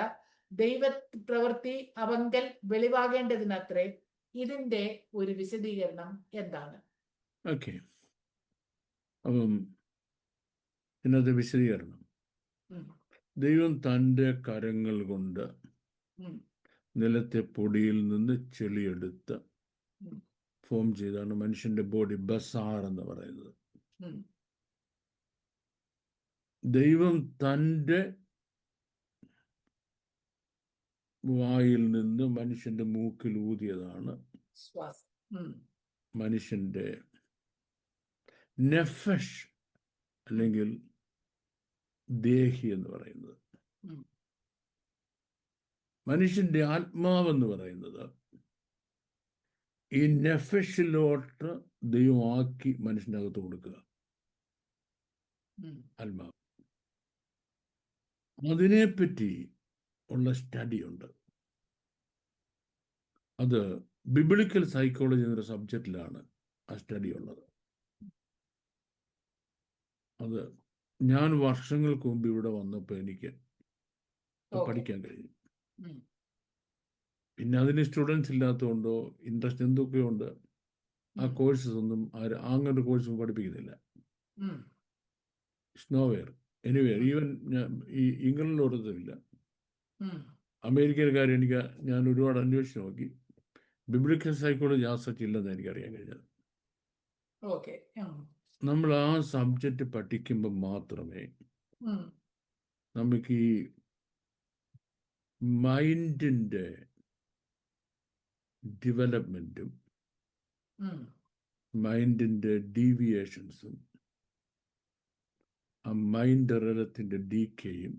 ദൈവ പ്രവൃത്തി അവങ്കൽ വെളിവാകേണ്ടതിനത്രേ. ഇതിന്റെ ഒരു വിശദീകരണം എന്താണ്? ഓക്കെ, അപ്പം ഇന്നത്തെ വിശദീകരണം, ദൈവം തൻ്റെ കരങ്ങൾ കൊണ്ട് നിലത്തെ പൊടിയിൽ നിന്ന് ചെളിയെടുത്ത് ഫോം ചെയ്താണ് മനുഷ്യന്റെ ബോഡി, ബസാർ എന്ന് പറയുന്നത്. ദൈവം തൻ്റെ വായിൽ നിന്ന് മനുഷ്യന്റെ മൂക്കിൽ ഊതിയതാണ് മനുഷ്യന്റെ നെഫഷ് അല്ലെങ്കിൽ ദേഹി എന്ന് പറയുന്നത്. മനുഷ്യന്റെ ആത്മാവെന്ന് പറയുന്നത് ഈ നെഫഷിലോട്ട് ദൈവം ആക്കി മനുഷ്യൻ്റെ അകത്ത് കൊടുക്കുക, ആത്മാവ്. അതിനെപ്പറ്റി ഉള്ള സ്റ്റഡി ഉണ്ട്. അത് ബിബ്ലിക്കൽ സൈക്കോളജി എന്നൊരു സബ്ജക്റ്റിലാണ് ആ സ്റ്റഡി ഉള്ളത്. അത് ഞാൻ വർഷങ്ങൾക്ക് മുമ്പ് ഇവിടെ വന്നപ്പോൾ എനിക്ക് പഠിക്കാൻ കഴിഞ്ഞു. പിന്നെ അതിന് സ്റ്റുഡൻസ് ഇല്ലാത്തതുകൊണ്ടോ ഇൻട്രസ്റ്റ് എന്തൊക്കെയോ ഉണ്ട്, ആ കോഴ്സസ് ഒന്നും അങ്ങനെ കോഴ്സ് പഠിപ്പിക്കുന്നില്ല. സ്നോവെയർ എനിവെയർ, ഈവൻ ഈ ഇംഗ്ലണ്ടിലോടത്തുമില്ല. അമേരിക്കയിലെ കാര്യം ഞാൻ ഒരുപാട് അന്വേഷിച്ച് നോക്കി. ബിബ്ലിക്കൽ സൈക്കോളജി ആ സച്ച് ഇല്ലെന്ന് എനിക്കറിയാൻ കഴിഞ്ഞത്. നമ്മൾ ആ സബ്ജക്റ്റ് പഠിക്കുമ്പോൾ മാത്രമേ നമുക്ക് ഈ മൈൻഡിൻ്റെ ഡെവലപ്മെൻറ്റും മൈൻഡിൻ്റെ ഡീവിയേഷൻസും ആ മൈൻഡ് റലത്തിൻ്റെ ഡീക്കേയും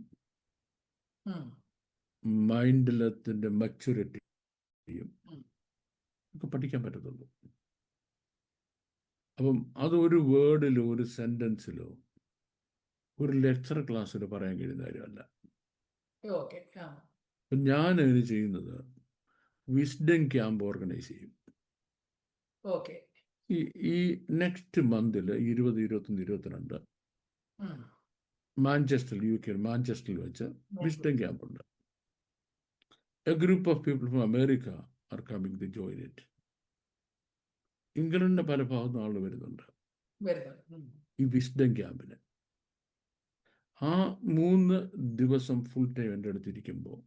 മൈൻഡിലത്തിൻ്റെ മച്യൂരിറ്റിയും ഒക്കെ പഠിക്കാൻ പറ്റത്തുള്ളൂ. അപ്പം അതൊരു വേർഡിലോ ഒരു സെൻറ്റൻസിലോ ഒരു ലെക്ചർ ക്ലാസ്സിൽ പറയാൻ കഴിയുന്ന കാര്യമല്ല. അപ്പം ഞാൻ അതിന് ചെയ്യുന്നത് വിസ്ഡം ക്യാമ്പ് ഓർഗനൈസ് ചെയ്യും. ഈ നെക്സ്റ്റ് മന്തിൽ 20, 21, 22 മാഞ്ചസ്റ്ററിൽ, UK മാഞ്ചസ്റ്ററിൽ വെച്ച് വിസ്ഡം ക്യാമ്പുണ്ട്. A group of people from America are coming to join it. ഇംഗ്ലണ്ടിൻ്റെ പല ഭാഗത്തുനിന്ന് ആളുകൾ വരുന്നുണ്ട് ഈ വിസ്ഡം ക്യാമ്പിന്. ആ 3 ദിവസം ഫുൾ ടൈം എൻ്റെ അടുത്തിരിക്കുമ്പോൾ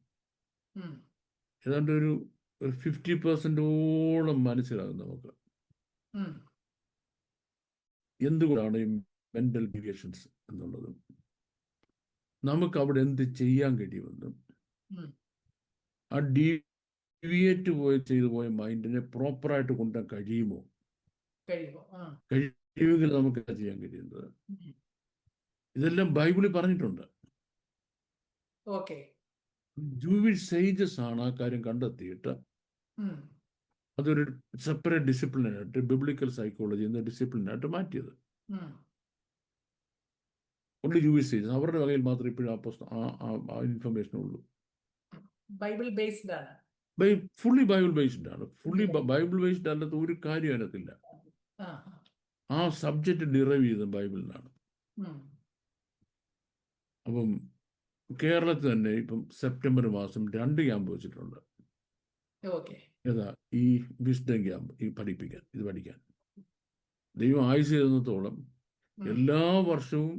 ഏതാണ്ട് ഒരു 50% മനസ്സിലാകും നമുക്ക് എന്തുകൊണ്ടാണ് ഈ മെൻ്റൽ ഡീവിയേഷൻസ് എന്നുള്ളതും നമുക്ക് അവിടെ എന്ത് ചെയ്യാൻ കഴിയുമെന്നും ആ ഡീവിയേറ്റ് ചെയ്തു പോയ മൈൻഡിനെ പ്രോപ്പറായിട്ട് കൊണ്ടുവരാൻ കഴിയുമെങ്കിൽ നമുക്ക് ചെയ്യാൻ കഴിയുന്നത്. ഇതെല്ലാം ബൈബിളിൽ പറഞ്ഞിട്ടുണ്ട്. ജൂവിഷ് സേജസ് ആണ് ആ കാര്യം കണ്ടെത്തിയിട്ട് അതൊരു സെപ്പറേറ്റ് ഡിസിപ്ലിനായിട്ട് ബിബ്ലിക്കൽ സൈക്കോളജി എന്ന ഡിസിപ്ലിനായിട്ട് മാറ്റിയത്. ഓൺലി ജൂവിഷ് സേജസ്, അവരുടെ വകയിൽ മാത്രമേ ഇപ്പോഴും ആ ഇൻഫർമേഷൻ ഉള്ളൂ. ബൈബിൾ ബേസ്ഡ് ആണ്, ഫുള്ളി ബൈബിൾ ബേസ്ഡ് ആണ്. ഫുള്ളി ബൈബിൾ ബേസ്ഡ് അല്ലാത്ത ഒരു കാര്യം അതിനകത്തില്ല. ആ സബ്ജക്റ്റ് ഡിറൈവ് ചെയ്തത് ബൈബിളിലാണ്. അപ്പം കേരളത്തിൽ തന്നെ ഇപ്പം സെപ്റ്റംബർ മാസം 2 ക്യാമ്പ് വെച്ചിട്ടുണ്ട്. ഏതാ? ഈ വിസ്ഡം ക്യാമ്പ്. ഇത് പഠിക്കാൻ ദൈവം ആയുസ് ചെയ്യുന്നത്തോളം എല്ലാ വർഷവും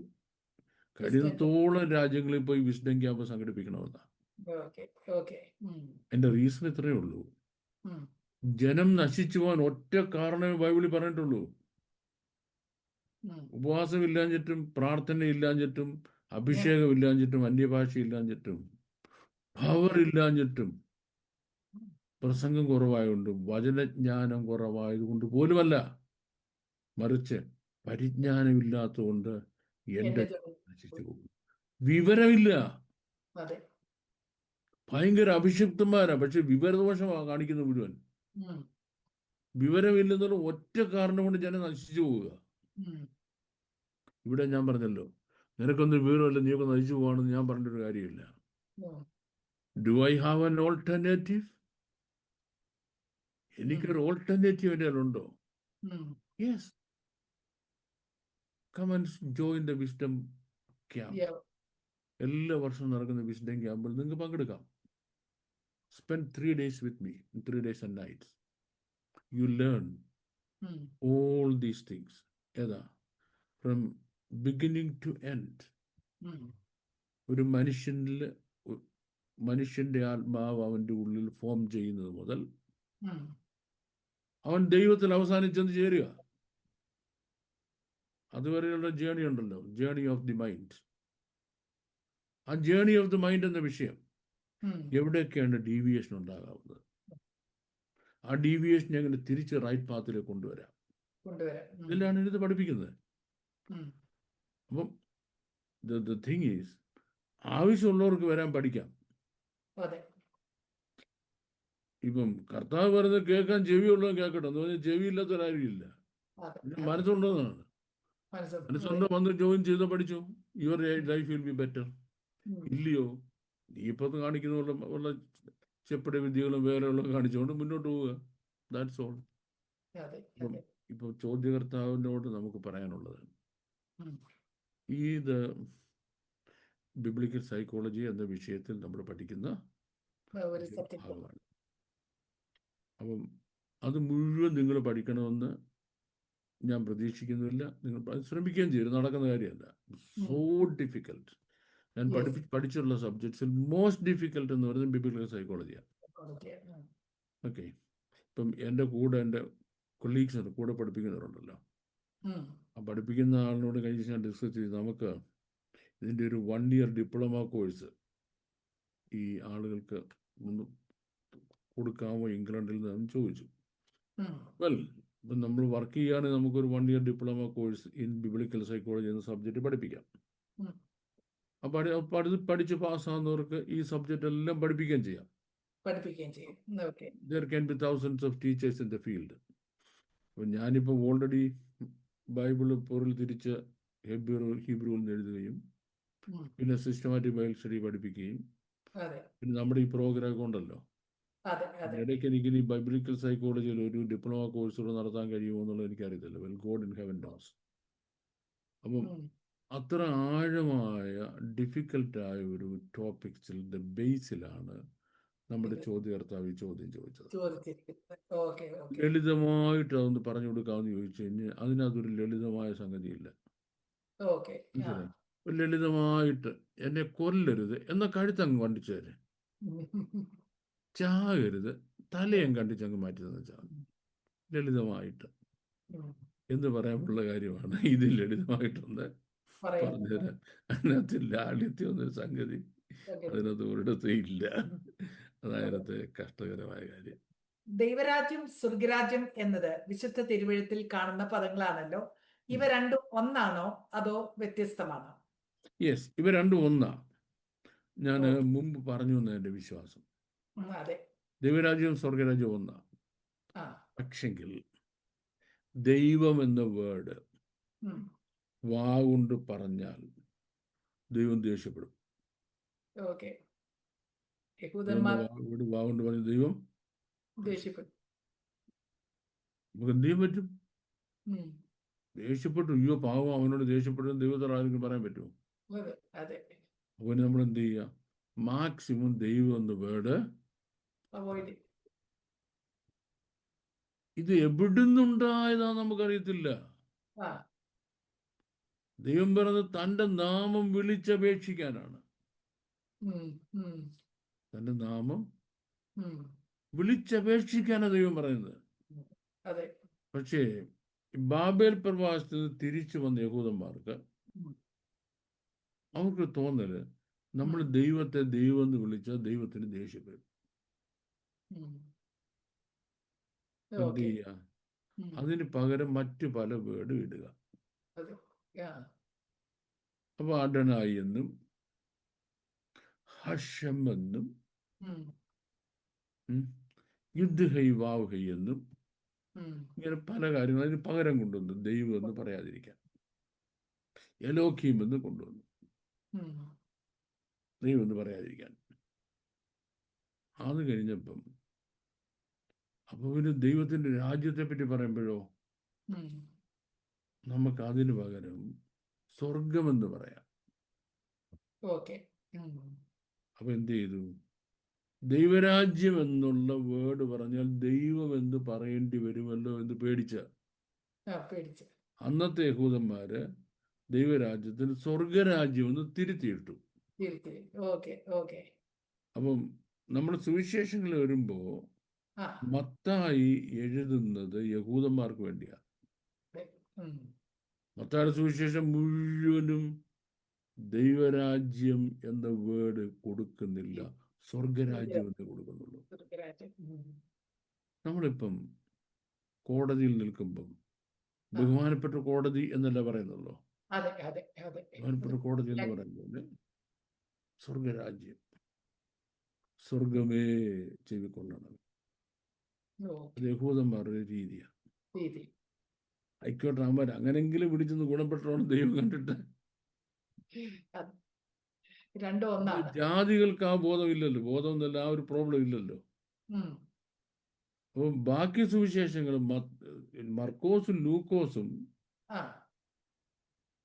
കഴിയുന്നത്തോളം രാജ്യങ്ങളിൽ പോയി വിസ്ഡം ക്യാമ്പ് സംഘടിപ്പിക്കണമെന്നാണ് എൻ്റെ റീസൺ. ഇത്രയേ ഉള്ളൂ. ജനം നശിച്ചു പോകാൻ ഒറ്റ കാരണമേ ബൈബിളിൽ പറഞ്ഞിട്ടുള്ളൂ. ഉപവാസം ഇല്ലാഞ്ഞിട്ടും പ്രാർത്ഥന ഇല്ലാഞ്ഞിട്ടും അഭിഷേകം ഇല്ലാഞ്ഞിട്ടും അന്യഭാഷ ഇല്ലാഞ്ഞിട്ടും പവർ ഇല്ലാഞ്ഞിട്ടും പ്രസംഗം കുറവായതുകൊണ്ടും വചനജ്ഞാനം കുറവായതുകൊണ്ട് പോലുമല്ല, മറിച്ച് പരിജ്ഞാനമില്ലാത്തതുകൊണ്ട് എൻ്റെ നശിച്ചു പോകും. വിവരമില്ല. ഭയങ്കര അഭിഷിക്തന്മാരാ, പക്ഷെ വിവരദോഷമാണ് കാണിക്കുന്നത് മുഴുവൻ. വിവരമില്ലെന്നുള്ള ഒറ്റ കാരണം കൊണ്ട് ജനം നശിച്ചു പോവുക. ഇവിടെ ഞാൻ പറഞ്ഞല്ലോ, നിനക്കൊന്നും വിവരമല്ല, നീയൊക്കെ നശിച്ചു പോവാണെന്ന് ഞാൻ പറഞ്ഞിട്ടൊരു കാര്യമില്ല. Do I have an alternative? എനിക്കൊരു ഓൾട്ടർനേറ്റീവ് എൻ്റെ ഉണ്ടോ? Yes. Come and join the wisdom camp. എല്ലാ വർഷവും നടക്കുന്ന വിസ്ഡം ക്യാമ്പിൽ നിങ്ങൾക്ക് പങ്കെടുക്കാം. Spend 3 days with me, 3 days and nights. You learn all these things. ഏതാ? From beginning to end. ഒരു മനുഷ്യൻ്റെ ആത്മാവ് അവൻ്റെ ഉള്ളിൽ ഫോം ചെയ്യുന്നത് മുതൽ അവൻ ദൈവത്തിൽ അവസാനിച്ചെന്ന് ചേരുക. അതുവരെയുള്ള ജേണി ഉണ്ടല്ലോ, ജേണി ഓഫ് ദി മൈൻഡ്. ആ ജേണി ഓഫ് ദി മൈൻഡ് എന്ന വിഷയം എവിടെയൊക്കെയാണ് ഡീവിയേഷൻ ഉണ്ടാകാവുന്നത്, ആ ഡീവിയേഷൻ എങ്ങനെ തിരിച്ച് റൈറ്റ് പാത്തിലേക്ക് കൊണ്ടുവരാം, ഇതിലാണ് ഇത് പഠിപ്പിക്കുന്നത്. അപ്പം ദ തിങ് ഈസ്, ആവശ്യമുള്ളവർക്ക് വരാൻ പഠിക്കാം. ഇപ്പം കർത്താവ് പറയുന്നത് കേൾക്കാൻ ചെവിയുള്ളവൻ കേൾക്കട്ടെ എന്ന് പറഞ്ഞാൽ ചെവിയില്ലാത്തവരാരും ഇല്ല. മനസ്സുള്ളതാണ്. മനസ്സുണ്ടോ? വന്ന് ജോയിൻ ചെയ്തോ, പഠിച്ചോ, your life will be better. ഇല്ലയോ, നീ ഇപ്പം കാണിക്കുന്ന ചെപ്പടി വിദ്യകളും വേറെയുള്ള കാണിച്ചുകൊണ്ട് മുന്നോട്ട് പോവുക. That's all. ഇപ്പം ചോദ്യകർത്താവിനോട് നമുക്ക് പറയാനുള്ളത്, ഇത് ബിബ്ലിക്കൽ സൈക്കോളജി എന്ന വിഷയത്തിൽ നമ്മൾ പഠിക്കുന്ന ഭാഗമാണ്. അപ്പം അത് മുഴുവൻ നിങ്ങൾ പഠിക്കണമെന്ന് ഞാൻ പ്രതീക്ഷിക്കുന്നില്ല. നിങ്ങൾ ശ്രമിക്കുകയും ചെയ്യും, നടക്കുന്ന കാര്യമല്ല. So difficult. ഞാൻ പഠിച്ചിട്ടുള്ള സബ്ജക്ട്സിൽ മോസ്റ്റ് ഡിഫിക്കൽട്ട് എന്ന് പറയുന്നത് ബിബ്ലിക്കൽ സൈക്കോളജിയാണ്. ഓക്കെ. ഇപ്പം എൻ്റെ കൊളീഗ്സ് കൂടെ പഠിപ്പിക്കുന്നവരുണ്ടല്ലോ, ആ പഠിപ്പിക്കുന്ന ആളിനോട് കഴിഞ്ഞ ഞാൻ ഡിസ്കസ് ചെയ്ത്, നമുക്ക് ഇതിൻ്റെ ഒരു 1 year ഡിപ്ലോമ കോഴ്സ് ഈ ആളുകൾക്ക് ഒന്ന് കൊടുക്കാമോ ഇംഗ്ലണ്ടിൽ നിന്ന് ചോദിച്ചു. വെൽ, ഇപ്പം നമ്മൾ വർക്ക് ചെയ്യുകയാണെങ്കിൽ നമുക്കൊരു 1 year diploma course in biblical psychology എന്ന സബ്ജക്റ്റ് പഠിപ്പിക്കാം. അപ്പോൾ അത് പഠിച്ച് പാസ്സാകുന്നവർക്ക് ഈ സബ്ജക്റ്റ് എല്ലാം പഠിപ്പിക്കുകയും ചെയ്യാം. There can be thousands of teachers in the field. അപ്പോൾ ഞാനിപ്പോൾ ഓൾറെഡി ബൈബിള് പൊരുൾ തിരിച്ച് ഹീബ്രുവിൽ നിന്ന് എഴുതുകയും പിന്നെ സിസ്റ്റമാറ്റിക് ബൈബിൾ സ്റ്റഡി പഠിപ്പിക്കുകയും പിന്നെ നമ്മുടെ ഈ പ്രോഗ്രാം കൊണ്ടല്ലോ ഇടയ്ക്ക് എനിക്ക് ഇനി ബൈബിളിക്കൽ സൈക്കോളജിയിൽ ഒരു ഡിപ്ലോമ കോഴ്സുകൾ നടത്താൻ കഴിയുമോ എന്നുള്ളത് എനിക്കറിയത്തില്ല. Well, God in heaven knows. അപ്പം അത്ര ആഴമായ ഡിഫിക്കൽട്ടായ ഒരു ടോപ്പിക്സിൻ്റെ ബേസിലാണ് നമ്മുടെ ചോദ്യകർത്താവ് ഈ ചോദ്യം ചോദിച്ചത്. ലളിതമായിട്ട് അതൊന്ന് പറഞ്ഞു കൊടുക്കാമെന്ന് ചോദിച്ചു കഴിഞ്ഞാൽ അതിനകത്തൊരു ലളിതമായ സംഗതിയില്ല. ലളിതമായിട്ട് എന്നെ കൊല്ലരുത് എന്ന കഴുത്തങ്ങ് കണ്ടിച്ചു തരെ, ചാകരുത് തലയും കണ്ടിച്ചങ്ങ് മാറ്റി തന്നിച്ചാൽ ലളിതമായിട്ട് എന്ന് പറയാനുള്ള കാര്യമാണ്. ഇത് ലളിതമായിട്ടൊന്ന് പറഞ്ഞുതരാൻ അതിനകത്ത് ലാളിത്യമൊന്നൊരു സംഗതി അതിനകത്ത് ഒരിടത്തും ഇല്ല. അതായത് കഷ്ടകരമായ കാര്യം. ദൈവരാജ്യം സ്വർഗരാജ്യം എന്നത് വിശുദ്ധ തിരുവെഴുത്തിൽ കാണുന്ന പദങ്ങളാണല്ലോ. ഇവ രണ്ടും ഒന്നാണോ അതോ വ്യത്യസ്തമാണോ? യെസ്, ഇവ രണ്ടും ഒന്നാ. ഞാൻ മുമ്പ് പറഞ്ഞു എന്ന എൻ്റെ വിശ്വാസം. ദൈവരാജ്യവും സ്വർഗരാജ്യവും ഒന്നാ. പക്ഷെങ്കിൽ ദൈവം എന്ന വേർഡ് വാഗുകൊണ്ട് പറഞ്ഞാൽ ദൈവം ദേഷ്യപ്പെടും. വാഗുകൊണ്ട് പറഞ്ഞ ദൈവം ദേഷ്യപ്പെടും. നമുക്ക് എന്ത് ചെയ്യാൻ പറ്റും? ദേഷ്യപ്പെട്ടു, അയ്യോ പാവം അവനോട് ദേഷ്യപ്പെടും ദൈവത്തോട് ആരെങ്കിലും പറയാൻ പറ്റുമോ? അപ്പോൾ നമ്മൾ എന്ത് ചെയ്യുക? മാക്സിമം ദൈവം എന്ന വേർഡ് ഇത് എവിടുന്നുണ്ടായതാ നമുക്കറിയത്തില്ല. ദൈവം പറഞ്ഞത് തൻ്റെ നാമം വിളിച്ചപേക്ഷിക്കാനാണ്. തൻ്റെ നാമം വിളിച്ചപേക്ഷിക്കാനാണ് ദൈവം പറയുന്നത്. പക്ഷേ ബാബേൽ പ്രവാസത്തിൽ തിരിച്ചു വന്ന യഹൂദന്മാർക്ക് അവർക്ക് തോന്നല് നമ്മൾ ദൈവത്തെ ദൈവം എന്ന് വിളിച്ചാൽ ദൈവത്തിന് ദേഷ്യപ്പെടും. എന്ത് ചെയ്യുക? അതിന് പകരം മറ്റു പല വേർഡ് ഇടുക. അപ്പൊ അഡനായി എന്നും ഹഷം എന്നും യുദ്ധഹൈ വാവുഹൈ എന്നും ഇങ്ങനെ പല കാര്യങ്ങളും അതിന് പകരം കൊണ്ടുവന്നു. ദൈവം എന്ന് പറയാതിരിക്കാൻ എലോക്കീം എന്ന് കൊണ്ടുവന്നു, ദൈവം എന്ന് പറയാതിരിക്കാൻ. അത് കഴിഞ്ഞപ്പം അപ്പൊ പിന്നെ ദൈവത്തിന്റെ രാജ്യത്തെ പറ്റി പറയുമ്പോഴോ നമുക്ക് അതിന് പകരം സ്വർഗമെന്ന് പറയാം. അപ്പൊ എന്ത് ചെയ്തു? ദൈവരാജ്യം എന്നുള്ള വേർഡ് പറഞ്ഞാൽ ദൈവം എന്ന് പറയേണ്ടി വരുമല്ലോ എന്ന് പേടിച്ച അന്നത്തെ യഹൂദന്മാര് ദൈവരാജ്യത്തിന് സ്വർഗരാജ്യം എന്ന് തിരുത്തിയിട്ടു. അപ്പം നമ്മൾ സുവിശേഷങ്ങൾ വരുമ്പോ മത്തായി എഴുതുന്നത് യഹൂദന്മാർക്ക് വേണ്ടിയാ. മത്തായിയുടെ സുവിശേഷം മുഴുവനും ദൈവരാജ്യം എന്ന വേർഡ് കൊടുക്കുന്നില്ല, സ്വർഗരാജ്യം എന്ന് കൊടുക്കുന്നുള്ളൂ. നമ്മളിപ്പം കോടതിയിൽ നിൽക്കുമ്പം ബഹുമാനപ്പെട്ട കോടതി എന്നല്ല പറയുന്നുള്ളൂ. ബഹുമാനപ്പെട്ട കോടതി എന്ന് പറയുന്നത് സ്വർഗരാജ്യം, സ്വർഗമേ ചെവിക്കൊള്ളണം. അത് യഹൂദന്മാരുടെ രീതിയാണ്. ആയിക്കോട്ടെ, അവന്മാർ അങ്ങനെങ്കിലും പിടിച്ചെന്ന് ഗുണപ്പെട്ടോണം ദൈവം കണ്ടിട്ട്. ജാതികൾക്ക് ആ ബോധമില്ലല്ലോ, ബോധമൊന്നുമല്ല, ആ ഒരു പ്രോബ്ലം ഇല്ലല്ലോ. അപ്പം ബാക്കി സുവിശേഷങ്ങളും മർക്കോസും ലൂക്കോസും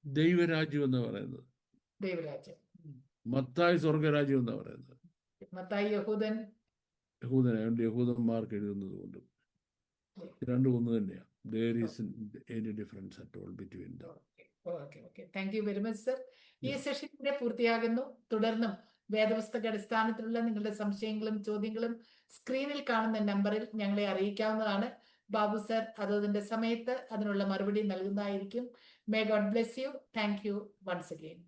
ദൈവരാജ്യം എന്നാ പറയുന്നത്, മത്തായി സ്വർഗരാജ്യം എന്നാ പറയുന്നത്. യഹൂദനായോണ്ട് യഹൂദന്മാർക്ക് എഴുതുന്നത് കൊണ്ട് രണ്ടും ഒന്ന് തന്നെയാണ്. There isn't any difference at all between them. Thank you very much sir. ഈ സെഷൻ ഇവിടെ പൂർത്തിയാകുന്നു. തുടർന്നും വേദപുസ്തക അടിസ്ഥാനത്തിലുള്ള നിങ്ങളുടെ സംശയങ്ങളും ചോദ്യങ്ങളും സ്ക്രീനിൽ കാണുന്ന നമ്പറിൽ ഞങ്ങളെ അറിയിക്കാവുന്നതാണ്. ബാബു സർ അതതിന്റെ സമയത്ത് അതിനുള്ള മറുപടി നൽകുന്നതായിരിക്കും. May God bless you. Thank you once again.